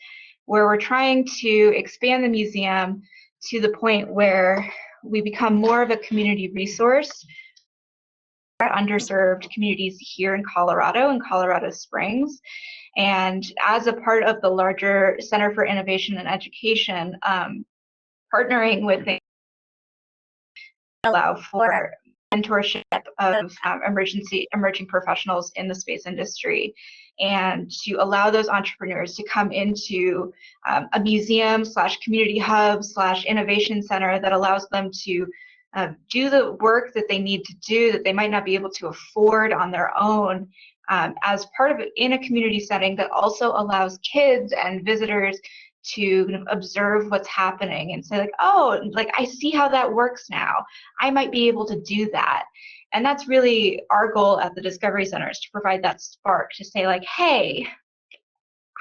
where we're trying to expand the museum to the point where we become more of a community resource for underserved communities here in Colorado Springs. And as a part of the larger Center for Innovation and Education, partnering with it allow for mentorship of emerging professionals in the space industry, and to allow those entrepreneurs to come into a museum / community hub / innovation center that allows them to do the work that they need to do that they might not be able to afford on their own, as part of it in a community setting that also allows kids and visitors to kind of observe what's happening and say, like, oh, like, I see how that works now. I might be able to do that. And that's really our goal at the Discovery Center, is to provide that spark to say, like, hey,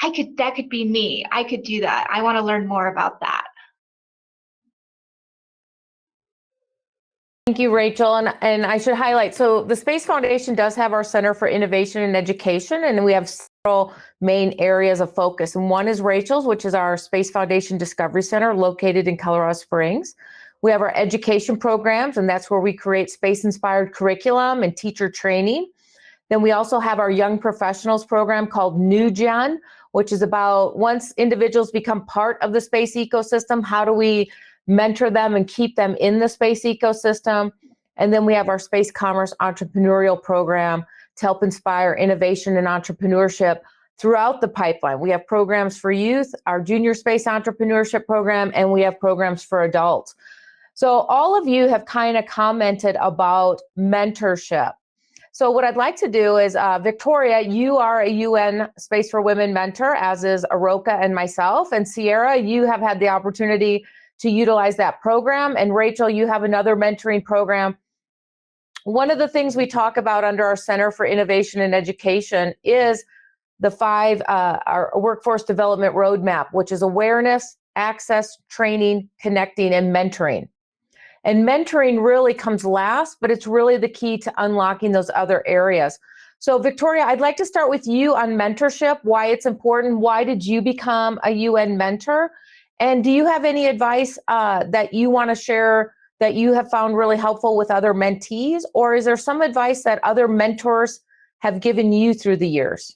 that could be me. I could do that. I want to learn more about that. Thank you, Rachel. And I should highlight, so the Space Foundation does have our Center for Innovation and Education, and we have several main areas of focus. And one is Rachel's, which is our Space Foundation Discovery Center located in Colorado Springs. We have our education programs, and that's where we create space-inspired curriculum and teacher training. Then we also have our Young Professionals program called New Gen, which is about, once individuals become part of the space ecosystem, how do we mentor them and keep them in the space ecosystem? And then we have our Space Commerce Entrepreneurial Program to help inspire innovation and entrepreneurship throughout the pipeline. We have programs for youth, our Junior Space Entrepreneurship Program, and we have programs for adults. So all of you have kind of commented about mentorship. So what I'd like to do is, Victoria, you are a UN Space for Women mentor, as is Aroka and myself. And Sierra, you have had the opportunity to utilize that program. And Rachel, you have another mentoring program. One of the things we talk about under our Center for Innovation and Education is the our workforce development roadmap, which is awareness, access, training, connecting, and mentoring. And mentoring really comes last, but it's really the key to unlocking those other areas. So Victoria, I'd like to start with you on mentorship, why it's important. Why did you become a UN mentor? And do you have any advice that you want to share that you have found really helpful with other mentees? Or is there some advice that other mentors have given you through the years?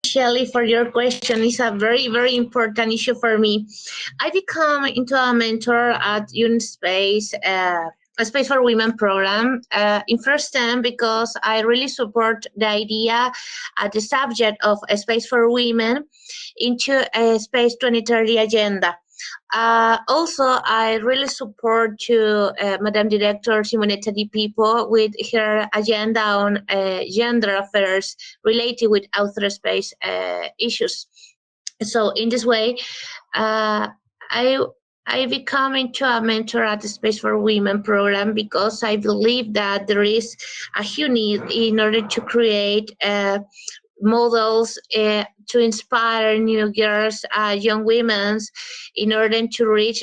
Shelly, for your question. It's a very, very important issue for me. I become into a mentor at Unispace, a Space for Women program, in first term because I really support the idea, the subject of a Space for Women into a Space 2030 agenda. Also, I really support to Madam Director Simonetta Di Pipo with her agenda on gender affairs related with outer space issues. So in this way, I become into a mentor at the Space for Women program because I believe that there is a huge need in order to create models to inspire new girls, young women, in order to reach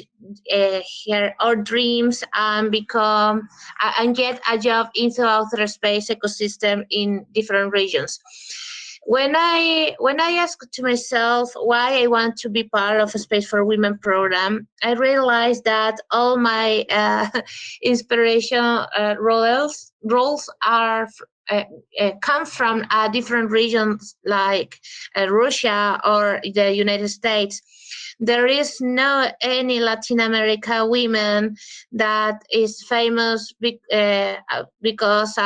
our dreams and become and get a job into outer space ecosystem in different regions. When I asked to myself why I want to be part of a Space for Women program, I realized that all my inspiration roles are come from different regions like Russia or the United States. There is no any Latin America women that is famous because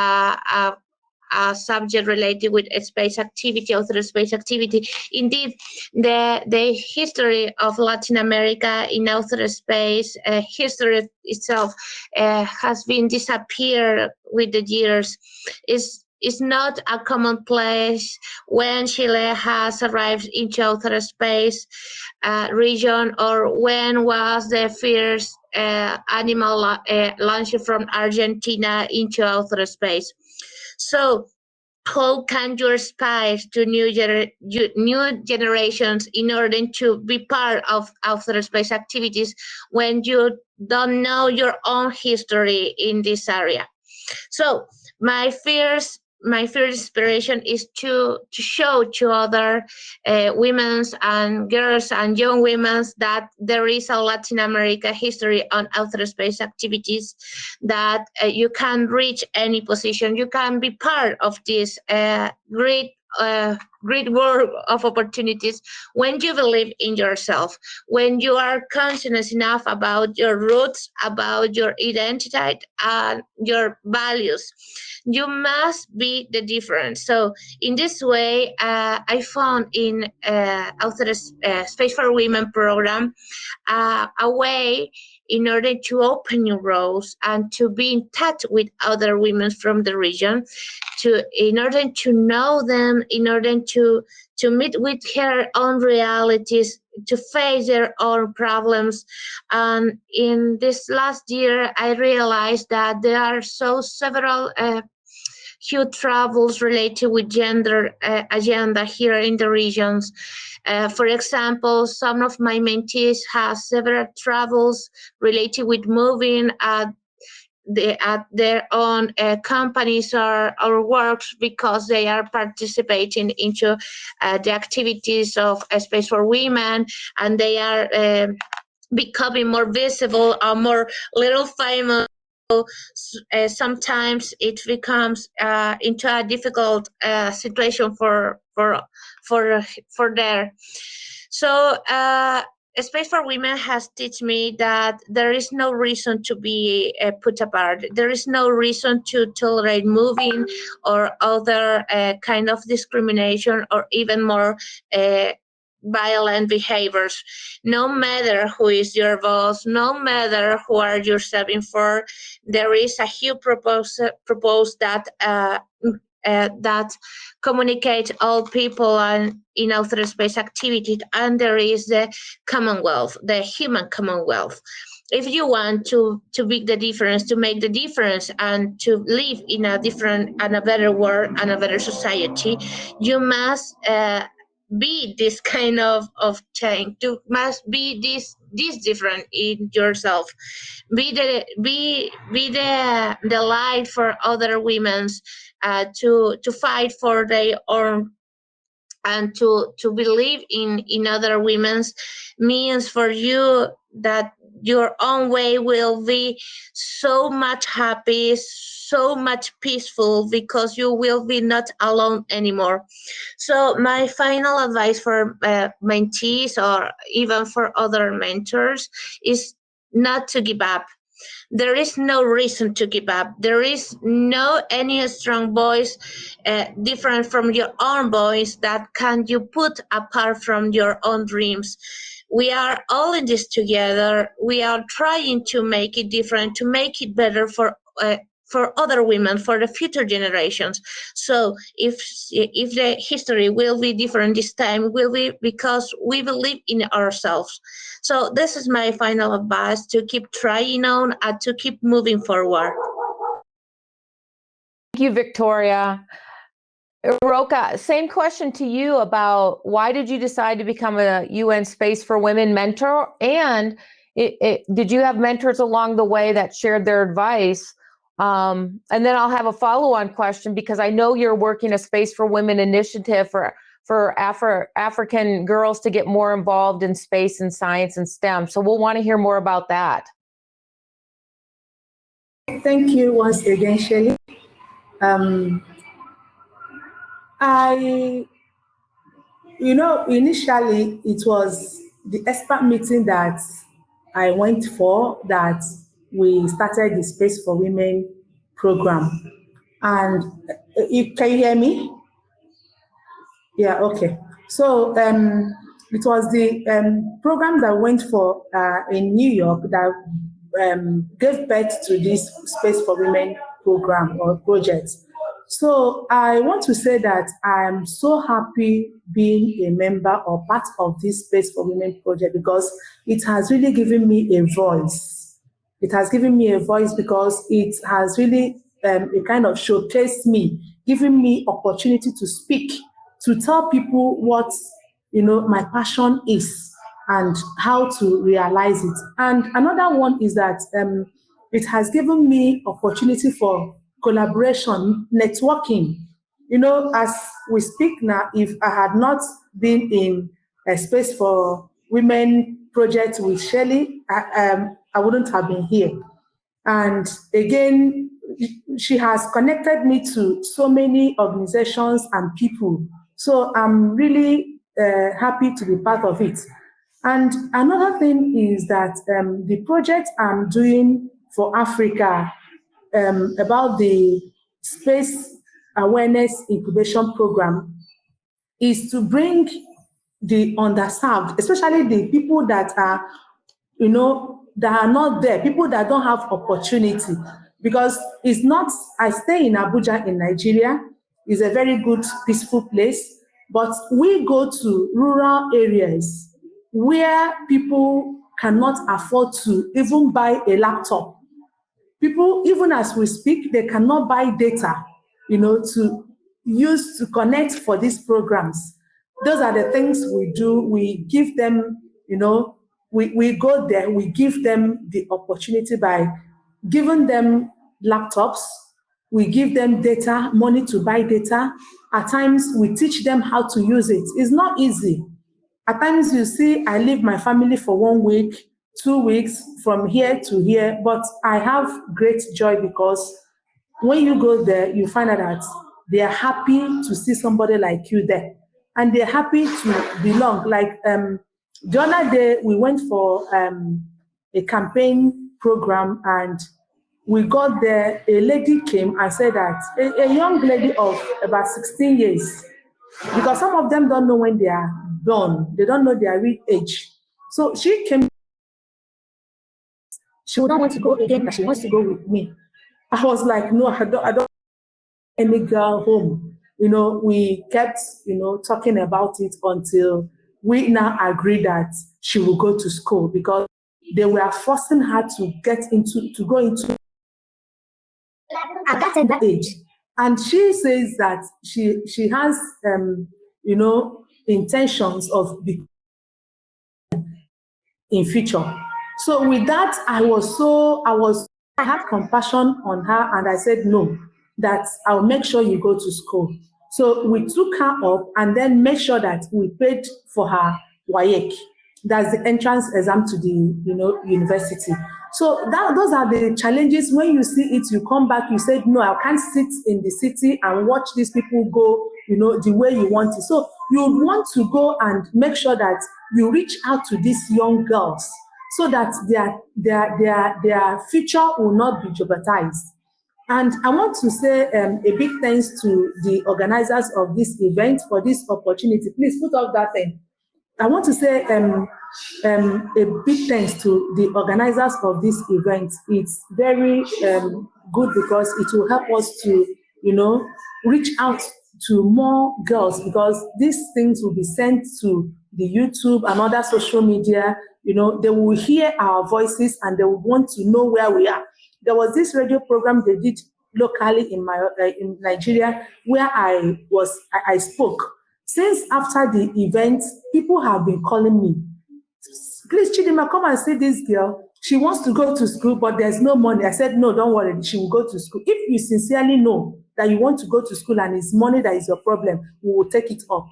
a subject related with space activity, outer space activity. Indeed, the history of Latin America in outer space, history itself has been disappeared with the years. Is not a commonplace when Chile has arrived into outer space region, or when was the first animal launched from Argentina into outer space. So how can you aspire to new generations in order to be part of outer space activities when you don't know your own history in this area? So my first inspiration is to show to other women and girls and young women that there is a Latin America history on outer space activities, that you can reach any position, you can be part of this great world of opportunities when you believe in yourself, when you are conscious enough about your roots, about your identity and your values. You must be the difference. So in this way, I found in outer Space for Women program a way in order to open new roles and to be in touch with other women from the region, in order to know them, in order to meet with her own realities, to face their own problems. And in this last year, I realized that there are several huge troubles related with gender agenda here in the regions. For example, some of my mentees have several troubles related with moving at their own companies or works because they are participating into the activities of Space for Women, and they are becoming more visible or more little famous. Sometimes it becomes into a difficult situation for there. So Space for Women has taught me that there is no reason to be put apart. There is no reason to tolerate moving or other kind of discrimination or even more violent behaviors. No matter who is your boss, no matter who are you serving for, there is a huge proposal that communicate all people and in outer space activity, and there is the commonwealth, the human commonwealth. If you want to make the difference, to make the difference, and to live in a different and a better world and a better society, you must be this kind of change. You must be this different in yourself. Be the light for other women's. to fight for their own, and to believe in other women's, means for you that your own way will be so much happy, so much peaceful, because you will be not alone anymore. So my final advice for mentees, or even for other mentors, is not to give up. There is no reason to give up. There is no any strong voice different from your own voice that can you put apart from your own dreams. We are all in this together. We are trying to make it different, to make it better for other women, for the future generations. So if the history will be different this time, will be because we believe in ourselves. So this is my final advice: to keep trying on and to keep moving forward. Thank you, Victoria. Roka, same question to you about why did you decide to become a UN Space for Women mentor? And did you have mentors along the way that shared their advice? And then I'll have a follow-on question, because I know you're working a Space for Women initiative for African girls to get more involved in space and science and STEM. So we'll want to hear more about that. Thank you once again, Shelley. Initially it was the expert meeting that I went for that we started the Space for Women program. And can you hear me? Yeah, okay. So it was the program that went for in New York that gave birth to this Space for Women program or project. So I want to say that I'm so happy being a member or part of this Space for Women project, because it has really given me a voice. It has given me a voice because it has really it kind of showcased me, giving me opportunity to speak, to tell people what my passion is and how to realize it. And another one is that it has given me opportunity for collaboration, networking. As we speak now, if I had not been in a Space for Women project with Shelley, I wouldn't have been here. And again, she has connected me to so many organizations and people. So I'm really happy to be part of it. And another thing is that the project I'm doing for Africa about the Space Awareness Incubation Program is to bring the underserved, especially the people that are, that are not there, people that don't have opportunity. Because it's not, I stay in Abuja in Nigeria, it's a very good, peaceful place, but we go to rural areas where people cannot afford to even buy a laptop. People, even as we speak, they cannot buy data, to use to connect for these programs. Those are the things we do. We give them, we go there, we give them the opportunity by giving them laptops. We give them data, money to buy data. At times, we teach them how to use it. It's not easy. At times, you see, I leave my family for 1 week, 2 weeks, from here to here, but I have great joy because when you go there, you find out that they are happy to see somebody like you there, and they're happy to belong. Like the other day, we went for a campaign program, and we got there. A lady came and said that a young lady of about 16 years, because some of them don't know when they are born, they don't know their real age. So she came. She would not want to go again, but she wants to go with me. I was like, no, I don't any girl home. We kept, talking about it until we now agreed that she will go to school, because they were forcing her to go into at that age. And she says that she has, intentions of becoming in future. So with that, I had compassion on her, and I said, no, that I'll make sure you go to school. So we took her up and then made sure that we paid for her WAEC. That's the entrance exam to the university. So those are the challenges. When you see it, you come back, you say, no, I can't sit in the city and watch these people go, the way you want it. So you want to go and make sure that you reach out to these young girls so that their future will not be jeopardized. And I want to say a big thanks to the organizers of this event for this opportunity. Please put up that thing. I want to say a big thanks to the organizers of this event. It's very good because it will help us to, reach out to more girls, because these things will be sent to the YouTube and other social media. They will hear our voices and they will want to know where we are. There was this radio program they did locally in Nigeria where I spoke. Since after the event, people have been calling me. Please, Chidima, come and see this girl. She wants to go to school, but there's no money. I said, no, don't worry. She will go to school. If you sincerely know that you want to go to school and it's money that is your problem, we will take it up.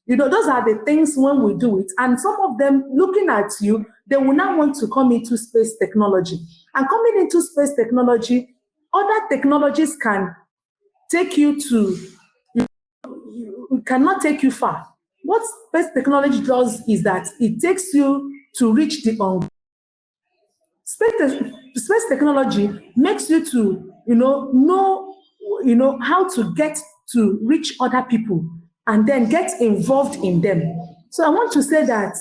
Those are the things when we do it. And some of them, looking at you, they will now want to come into space technology. And coming into space technology, other technologies can take you to, cannot take you far. What space technology does is that it takes you to reach the space technology makes you to know how to get to reach other people and then get involved in them. So I want to say that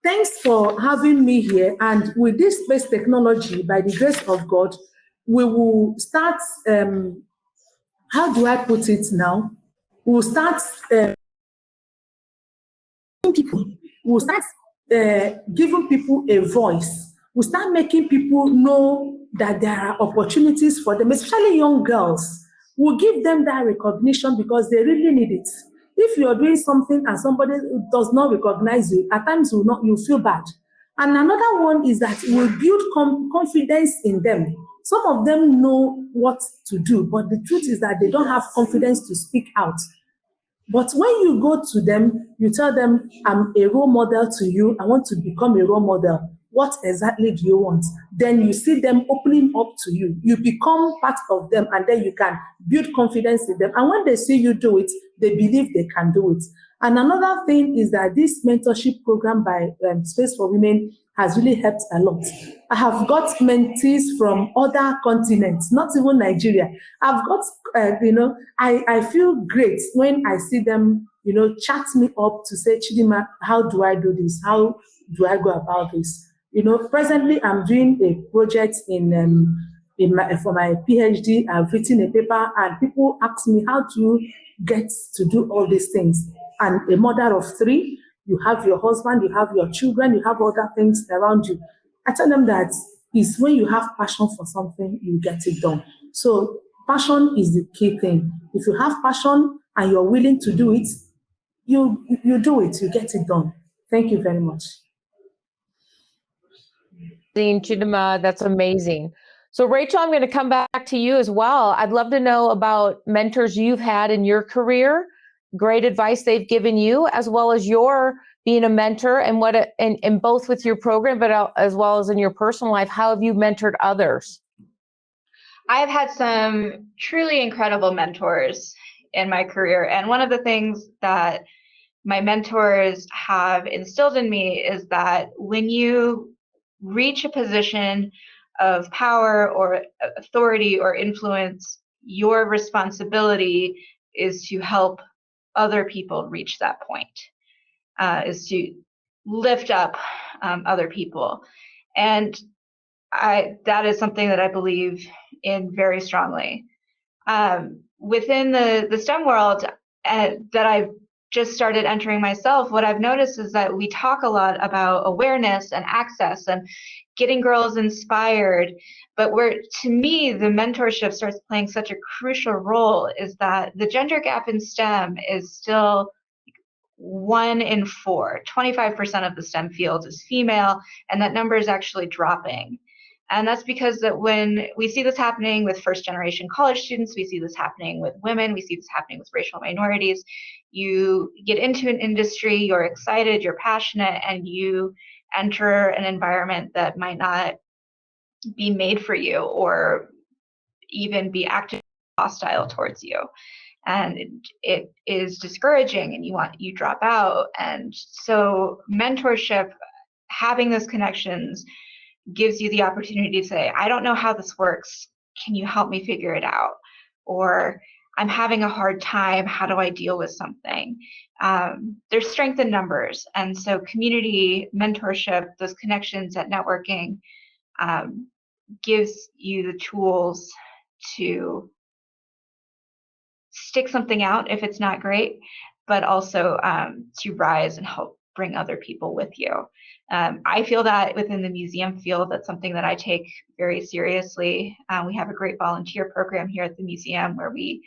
thanks for having me here. And with this space technology, by the grace of God, we will start, how do I put it now? We'll start people. We'll start giving people a voice. We'll start making people know that there are opportunities for them, especially young girls. We'll give them that recognition because they really need it. If you're doing something and somebody does not recognize you, at times you feel bad. And another one is that we'll build confidence in them. Some of them know what to do, but the truth is that they don't have confidence to speak out. But when you go to them, you tell them, I'm a role model to you. I want to become a role model. What exactly do you want? Then you see them opening up to you. You become part of them, and then you can build confidence in them. And when they see you do it, they believe they can do it. And another thing is that this mentorship program by Space for Women has really helped a lot. I have got mentees from other continents, not even Nigeria. I've got, I feel great when I see them, chat me up to say, Chidima, how do I do this? How do I go about this? Presently I'm doing a project for my PhD. I've written a paper and people ask me, how do you get to do all these things? And a mother of 3, you have your husband, you have your children, you have other things around you. I tell them that it's when you have passion for something, you get it done. So passion is the key thing. If you have passion and you're willing to do it, you do it, you get it done. Thank you very much. Chidima, that's amazing. So Rachel, I'm going to come back to you as well. I'd love to know about mentors you've had in your career, great advice they've given you, as well as your being a mentor and both with your program, but as well as in your personal life. How have you mentored others? I've had some truly incredible mentors in my career. And one of the things that my mentors have instilled in me is that when you reach a position of power or authority or influence, your responsibility is to help other people reach that point, is to lift up other people. And that is something that I believe in very strongly. Within the STEM world that I've just started entering myself, what I've noticed is that we talk a lot about awareness and access and getting girls inspired, but where, to me, the mentorship starts playing such a crucial role is that the gender gap in STEM is still 1 in 4. 25% of the STEM field is female, and that number is actually dropping. And that's because that when we see this happening with first generation college students, we see this happening with women, we see this happening with racial minorities. You get into an industry, you're excited, you're passionate, and you enter an environment that might not be made for you or even be actively hostile towards you. And it is discouraging, and you drop out. And so mentorship, having those connections, gives you the opportunity to say, I don't know how this works. Can you help me figure it out? Or I'm having a hard time. How do I deal with something? There's strength in numbers. And so community mentorship, those connections at networking, gives you the tools to stick something out if it's not great, but also to rise and help bring other people with you. I feel that within the museum field, that's something that I take very seriously. We have a great volunteer program here at the museum where we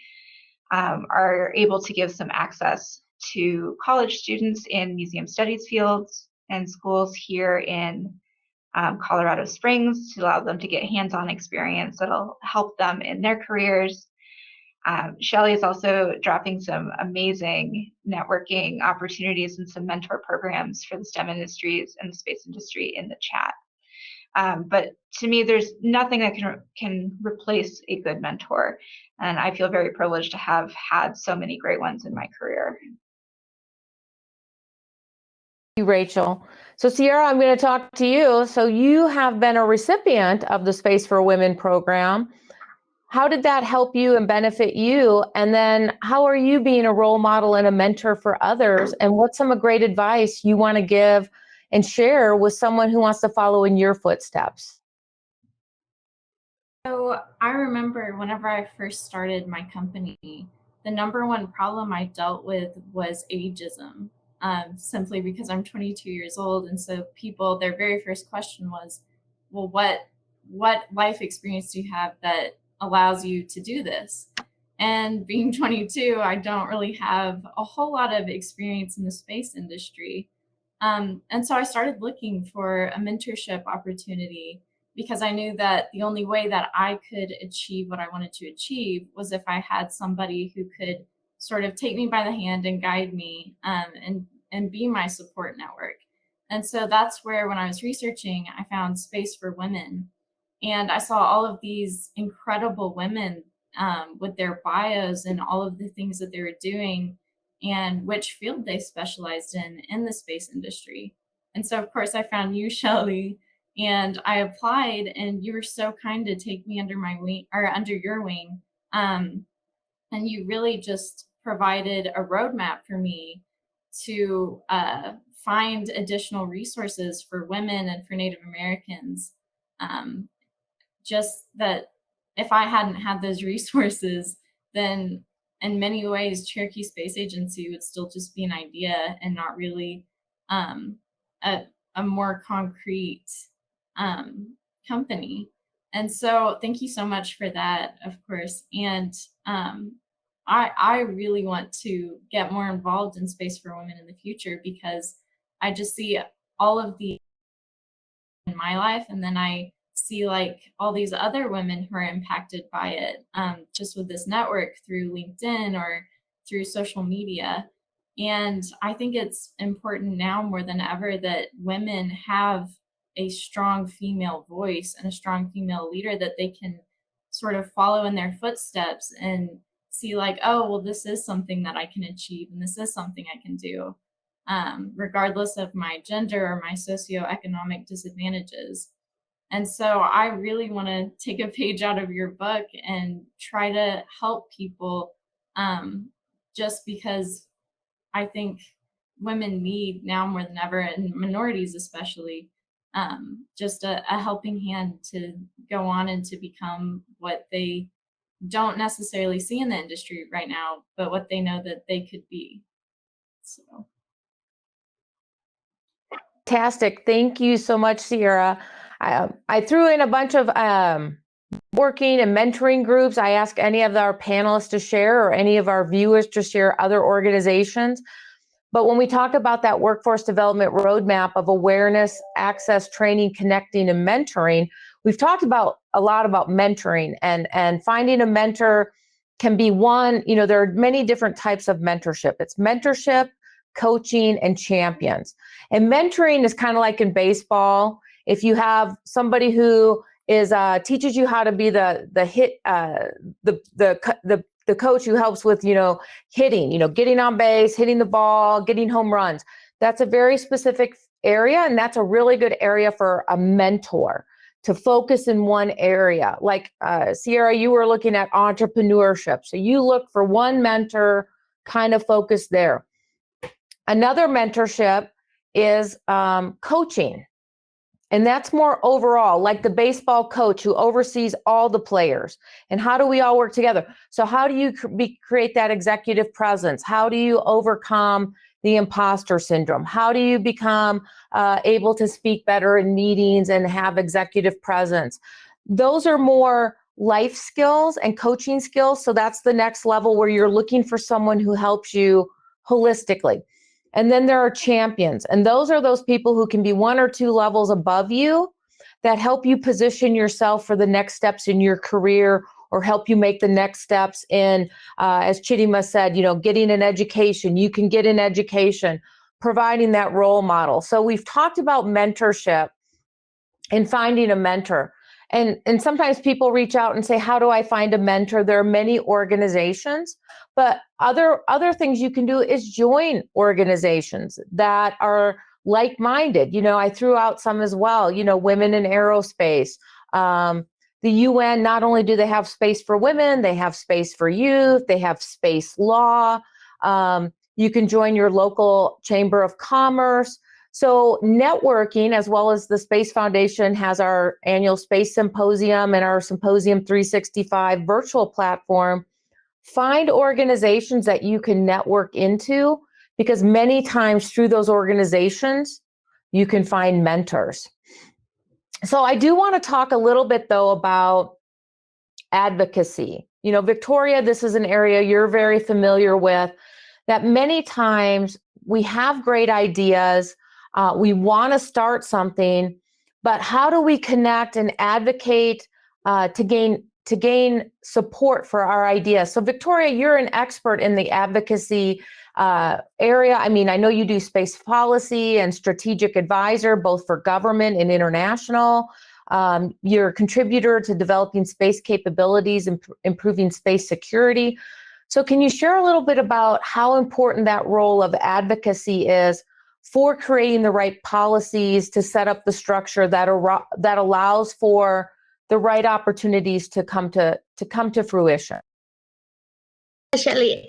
are able to give some access to college students in museum studies fields and schools here in Colorado Springs to allow them to get hands-on experience that'll help them in their careers. Shelley is also dropping some amazing networking opportunities and some mentor programs for the STEM industries and the space industry in the chat. But to me, there's nothing that can replace a good mentor. And I feel very privileged to have had so many great ones in my career. Thank you, Rachel. So Sierra, I'm going to talk to you. So you have been a recipient of the Space for Women program. How did that help you and benefit you? And then how are you being a role model and a mentor for others? And what's some great advice you want to give and share with someone who wants to follow in your footsteps? So I remember whenever I first started my company, the number one problem I dealt with was ageism, simply because I'm 22 years old. And so people, their very first question was, well, what life experience do you have that allows you to do this? And being 22, I don't really have a whole lot of experience in the space industry. And so I started looking for a mentorship opportunity because I knew that the only way that I could achieve what I wanted to achieve was if I had somebody who could sort of take me by the hand and guide me, and be my support network. And so that's where, when I was researching, I found Space for Women. And I saw all of these incredible women with their bios and all of the things that they were doing and which field they specialized in the space industry. And so, of course, I found you, Shelley, and I applied, and you were so kind to take me under my wing, or under your wing. And you really just provided a roadmap for me to find additional resources for women and for Native Americans. Just that if I hadn't had those resources, then in many ways, Cherokee Space Agency would still just be an idea and not really a more concrete company. And so thank you so much for that, of course. And I really want to get more involved in Space for Women in the future, because I just see all of the in my life, and then I see like all these other women who are impacted by it, just with this network through LinkedIn or through social media. And I think it's important now more than ever that women have a strong female voice and a strong female leader that they can sort of follow in their footsteps and see like, oh, well, this is something that I can achieve, and this is something I can do, regardless of my gender or my socioeconomic disadvantages. And so I really want to take a page out of your book and try to help people, just because I think women need now more than ever, and minorities especially, just a helping hand to go on and to become what they don't necessarily see in the industry right now, but what they know that they could be. So. Fantastic. Thank you so much, Sierra. I threw in a bunch of working and mentoring groups. I asked any of our panelists to share, or any of our viewers to share other organizations. But when we talk about that workforce development roadmap of awareness, access, training, connecting, and mentoring, we've talked about a lot about mentoring, and finding a mentor can be one, there are many different types of mentorship. It's mentorship, coaching, and champions. And mentoring is kind of like in baseball. If you have somebody who is teaches you how to be the coach who helps with, hitting, getting on base, hitting the ball, getting home runs. That's a very specific area, and that's a really good area for a mentor to focus in one area. Like Sierra, you were looking at entrepreneurship. So you look for one mentor, kind of focus there. Another mentorship is coaching. And that's more overall, like the baseball coach who oversees all the players. And how do we all work together? So how do you create that executive presence? How do you overcome the imposter syndrome? How do you become able to speak better in meetings and have executive presence? Those are more life skills and coaching skills. So that's the next level where you're looking for someone who helps you holistically. And then there are champions. And those are those people who can be 1 or 2 levels above you that help you position yourself for the next steps in your career, or help you make the next steps in, as Chidima said, getting an education. You can get an education, providing that role model. So we've talked about mentorship and finding a mentor. And sometimes people reach out and say, how do I find a mentor? There are many organizations, but other things you can do is join organizations that are like-minded. I threw out some as well, women in aerospace. The UN, not only do they have space for women, they have space for youth, they have space law. You can join your local chamber of commerce. So networking, as well as the Space Foundation has our annual Space Symposium and our Symposium 365 virtual platform. Find organizations that you can network into, because many times through those organizations, you can find mentors. So I do want to talk a little bit, though, about advocacy. Victoria, this is an area you're very familiar with, that many times we have great ideas. We want to start something, but how do we connect and advocate to gain support for our ideas? So Victoria, you're an expert in the advocacy area. I mean, I know you do space policy and strategic advisor, both for government and international. You're a contributor to developing space capabilities and improving space security. So can you share a little bit about how important that role of advocacy is for creating the right policies to set up the structure that allows for the right opportunities to come to fruition? Actually,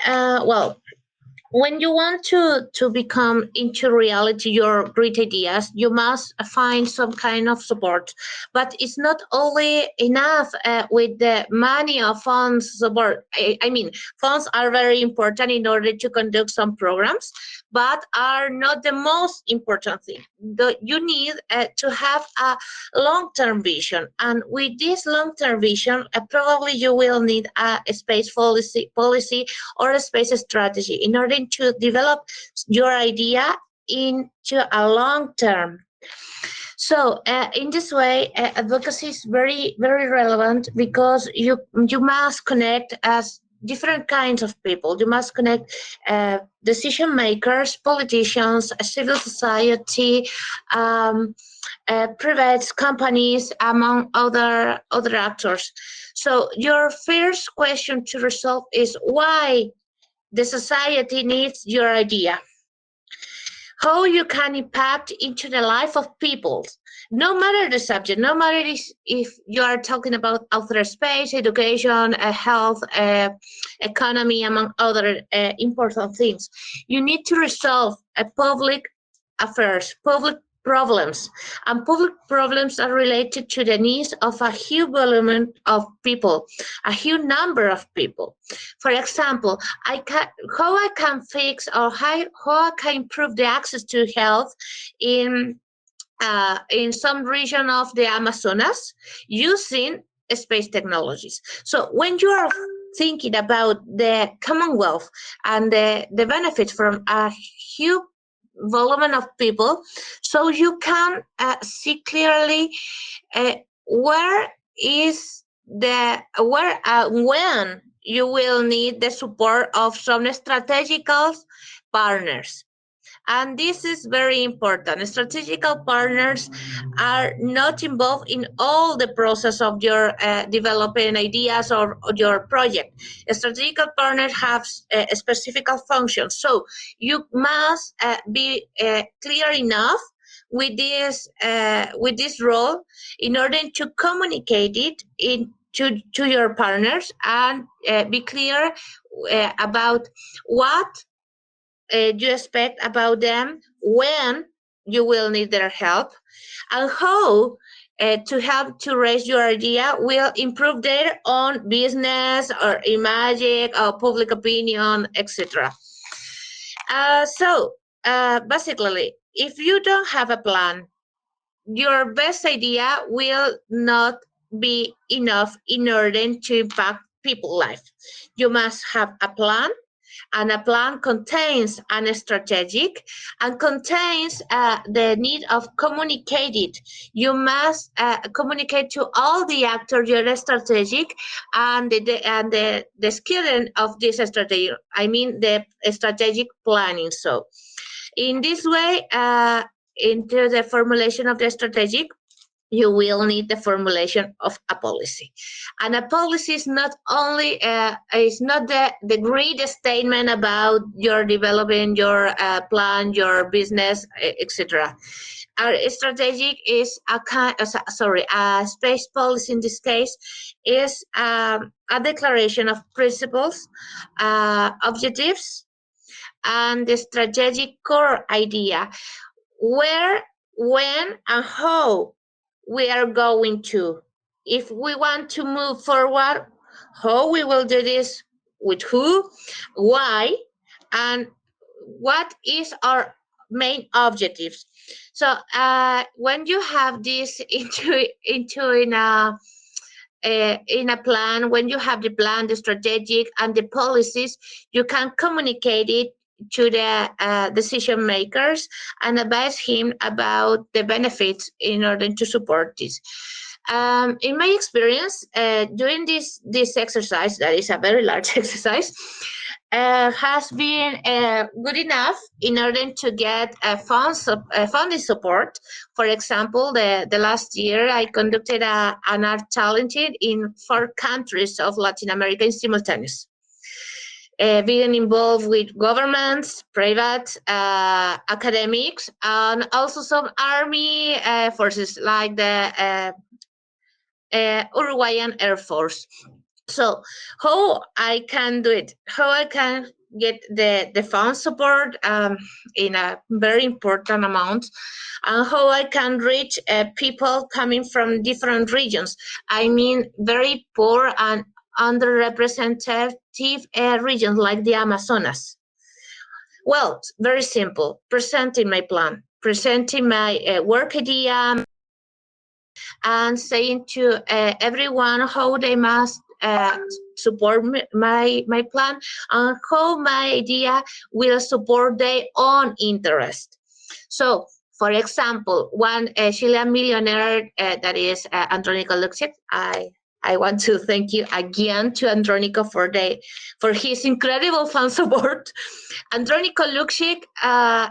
when you want to become into reality your great ideas, you must find some kind of support. But it's not only enough with the money or funds support. I mean, funds are very important in order to conduct some programs, but are not the most important thing. You need to have a long-term vision. And with this long-term vision, probably you will need a space policy or a space strategy in order to develop your idea into a long term. So in this way, advocacy is very, very relevant, because you must connect as different kinds of people. You must connect decision makers, politicians, civil society, private companies, among other actors. So your first question to resolve is why the society needs your idea. How you can impact into the life of people, no matter the subject, no matter if you are talking about outer space, education, health, economy, among other important things. You need to resolve public affairs, public problems, and public problems are related to the needs of a huge volume of people, a huge number of people. For example, how I can fix or how I can improve the access to health in some region of the Amazonas using space technologies. So when you are thinking about the Commonwealth and the benefits from a huge volume of people, so you can see clearly where is when you will need the support of some strategical partners. And this is very important. Strategical partners are not involved in all the process of your developing ideas or your project. Strategical partners have a specific function. So you must be clear enough with this role in order to communicate it to your partners and be clear about what you expect about them, when you will need their help, and how to help to raise your idea will improve their own business or image or public opinion, etc. So basically, if you don't have a plan, your best idea will not be enough in order to impact people's life. You must have a plan, and a plan contains an strategic and contains the need of communicate it. You must communicate to all the actors your strategic and the skilling of this strategy. I mean the strategic planning. So in this way, into the formulation of the strategic, you will need the formulation of a policy. And a policy is not only is not the great statement about your developing your plan, your business, etc. Our strategic is a space policy in this case is a declaration of principles, objectives, and the strategic core idea, where, when, and how we are going to. If we want to move forward, how we will do this, with who, why, and what is our main objectives. So when you have this in a plan, when you have the plan, the strategic, and the policies, you can communicate it to the decision makers and advise him about the benefits in order to support this. In my experience, doing this exercise, that is a very large exercise, has been good enough in order to get funding support. For example, the last year I conducted an art talented in 4 countries of Latin America simultaneously. Being involved with governments, private, academics, and also some army forces like the Uruguayan Air Force. So how I can do it, how I can get the fund support in a very important amount, and how I can reach people coming from different regions. I mean, very poor and underrepresented regions like the Amazonas. Well, very simple, presenting my plan, presenting my work idea, and saying to everyone how they must support my plan and how my idea will support their own interest. So, for example, one Chilean millionaire that is Andronico Luxic, I want to thank you again to Andronico for his incredible fan support. Andronico Luxic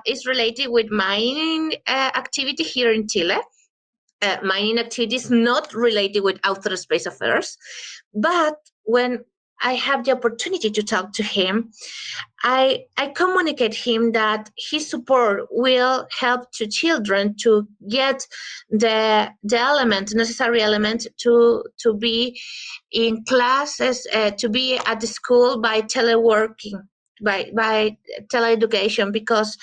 is related with mining activity here in Chile. Mining activities not related with outer space affairs, but when I have the opportunity to talk to him, I communicate him that his support will help to children to get the necessary element to be in classes, to be at the school by teleworking, by teleeducation, because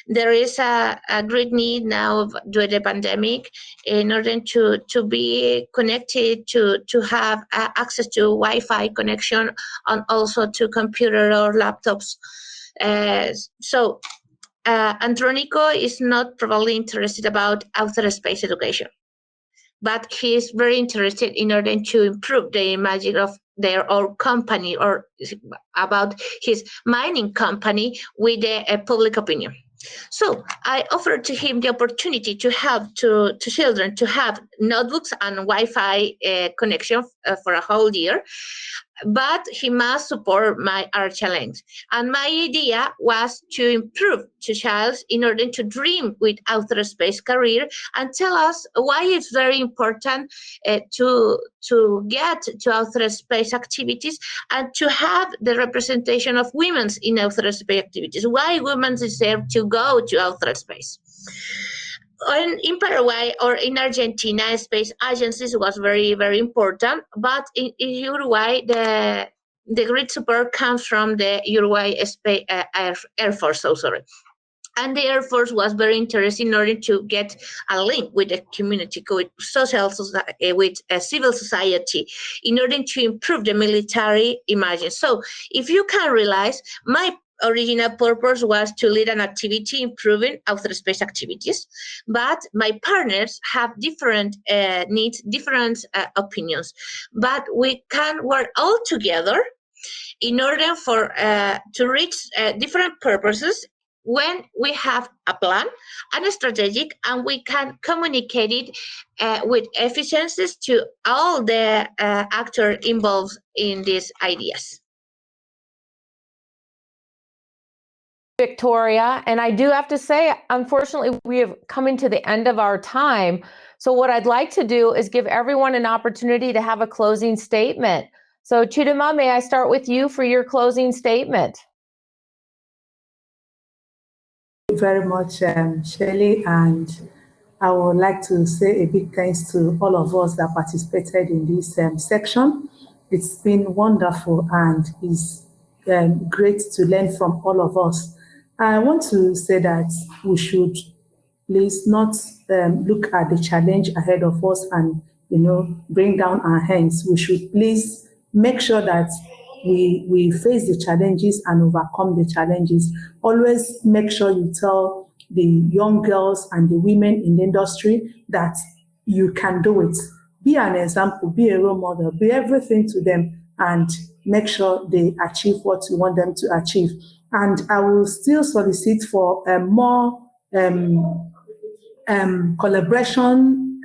there is a great need now due to the pandemic in order to be connected, to have access to Wi-Fi connection, and also to computer or laptops. So Andronico is not probably interested about outer space education, but he is very interested in order to improve the image of their own company or about his mining company with the public opinion. So I offered to him the opportunity to help to children to have notebooks and Wi-Fi connection for a whole year, but he must support my art challenge. And my idea was to improve to child in order to dream with outer space career and tell us why it's very important to get to outer space activities and to have the representation of women in outer space activities. Why women deserve to go to outer space. In Paraguay or in Argentina, space agencies was very, very important. But in Uruguay, the great support comes from the Uruguay Air Force. So sorry. And the Air Force was very interested in order to get a link with the community, with with civil society, in order to improve the military image. So if you can realize, my original purpose was to lead an activity improving outer space activities, but my partners have different needs, different opinions, but we can work all together in order for to reach different purposes when we have a plan and a strategic, and we can communicate it with efficiencies to all the actors involved in these ideas. Victoria, and I do have to say, unfortunately, we have coming to the end of our time. So what I'd like to do is give everyone an opportunity to have a closing statement. So Chidima, may I start with you for your closing statement? Thank you very much, Shirley, and I would like to say a big thanks to all of us that participated in this section. It's been wonderful and it's great to learn from all of us. I want to say that we should please not look at the challenge ahead of us and, bring down our hands. We should please make sure that we face the challenges and overcome the challenges. Always make sure you tell the young girls and the women in the industry that you can do it. Be an example, be a role model, be everything to them, and make sure they achieve what you want them to achieve. And I will still solicit for more collaboration,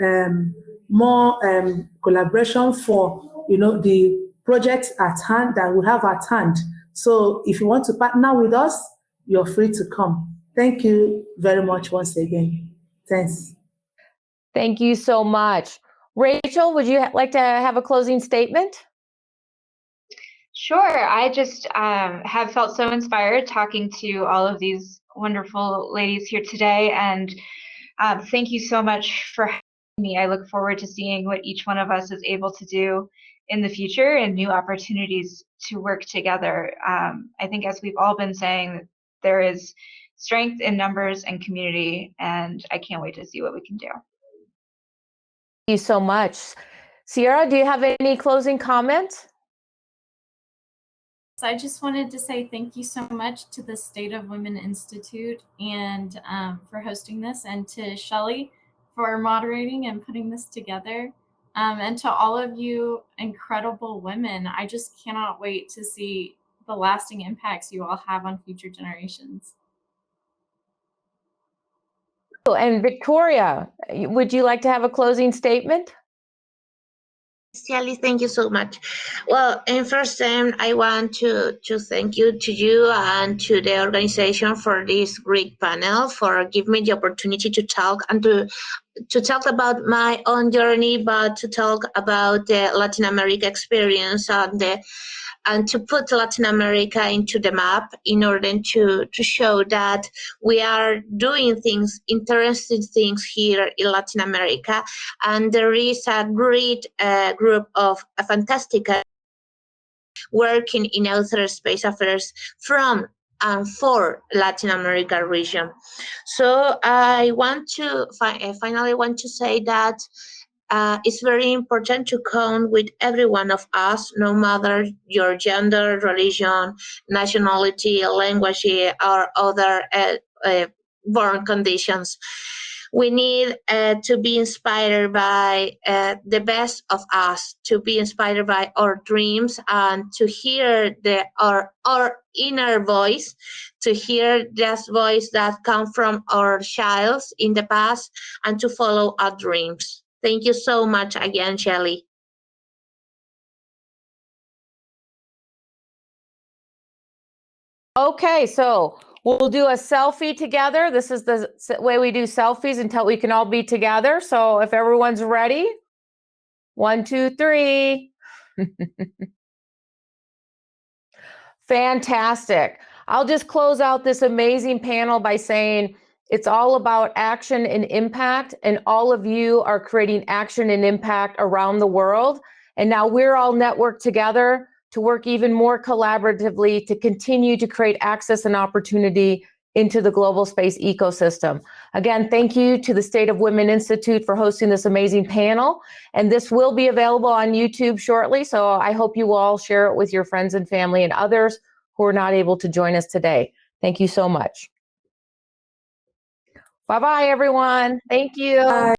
collaboration for the projects at hand that we have at hand. So if you want to partner with us, you're free to come. Thank you very much once again. Thanks. Thank you so much. Rachel, would you like to have a closing statement? Sure. I just have felt so inspired talking to all of these wonderful ladies here today. And thank you so much for having me. I look forward to seeing what each one of us is able to do in the future and new opportunities to work together. I think, as we've all been saying, there is strength in numbers and community, and I can't wait to see what we can do. Thank you so much. Sierra, do you have any closing comments? So I just wanted to say thank you so much to the State of Women Institute and for hosting this, and to Shelley for moderating and putting this together. And to all of you incredible women, I just cannot wait to see the lasting impacts you all have on future generations. And Victoria, would you like to have a closing statement? Sally, thank you so much. Well, in first time, I want to thank you to you and to the organization for this great panel, for giving me the opportunity to talk and to talk about my own journey, but to talk about the Latin America experience and to put Latin America into the map in order to show that we are doing things, interesting things here in Latin America. And there is a great group of fantastic working in outer space affairs from and for Latin America region. So I want to finally want to say that it's very important to count with every one of us, no matter your gender, religion, nationality, language, or other born conditions. We need to be inspired by the best of us, to be inspired by our dreams, and to hear our inner voice, to hear that voice that comes from our child in the past, and to follow our dreams. Thank you so much again, Shelley. Okay, so we'll do a selfie together. This is the way we do selfies until we can all be together. So if everyone's ready, 1, 2, 3. Fantastic. I'll just close out this amazing panel by saying it's all about action and impact, and all of you are creating action and impact around the world. And now we're all networked together to work even more collaboratively to continue to create access and opportunity into the global space ecosystem. Again, thank you to the State of Women Institute for hosting this amazing panel. And this will be available on YouTube shortly. So I hope you will all share it with your friends and family and others who are not able to join us today. Thank you so much. Bye-bye, everyone. Thank you. Bye.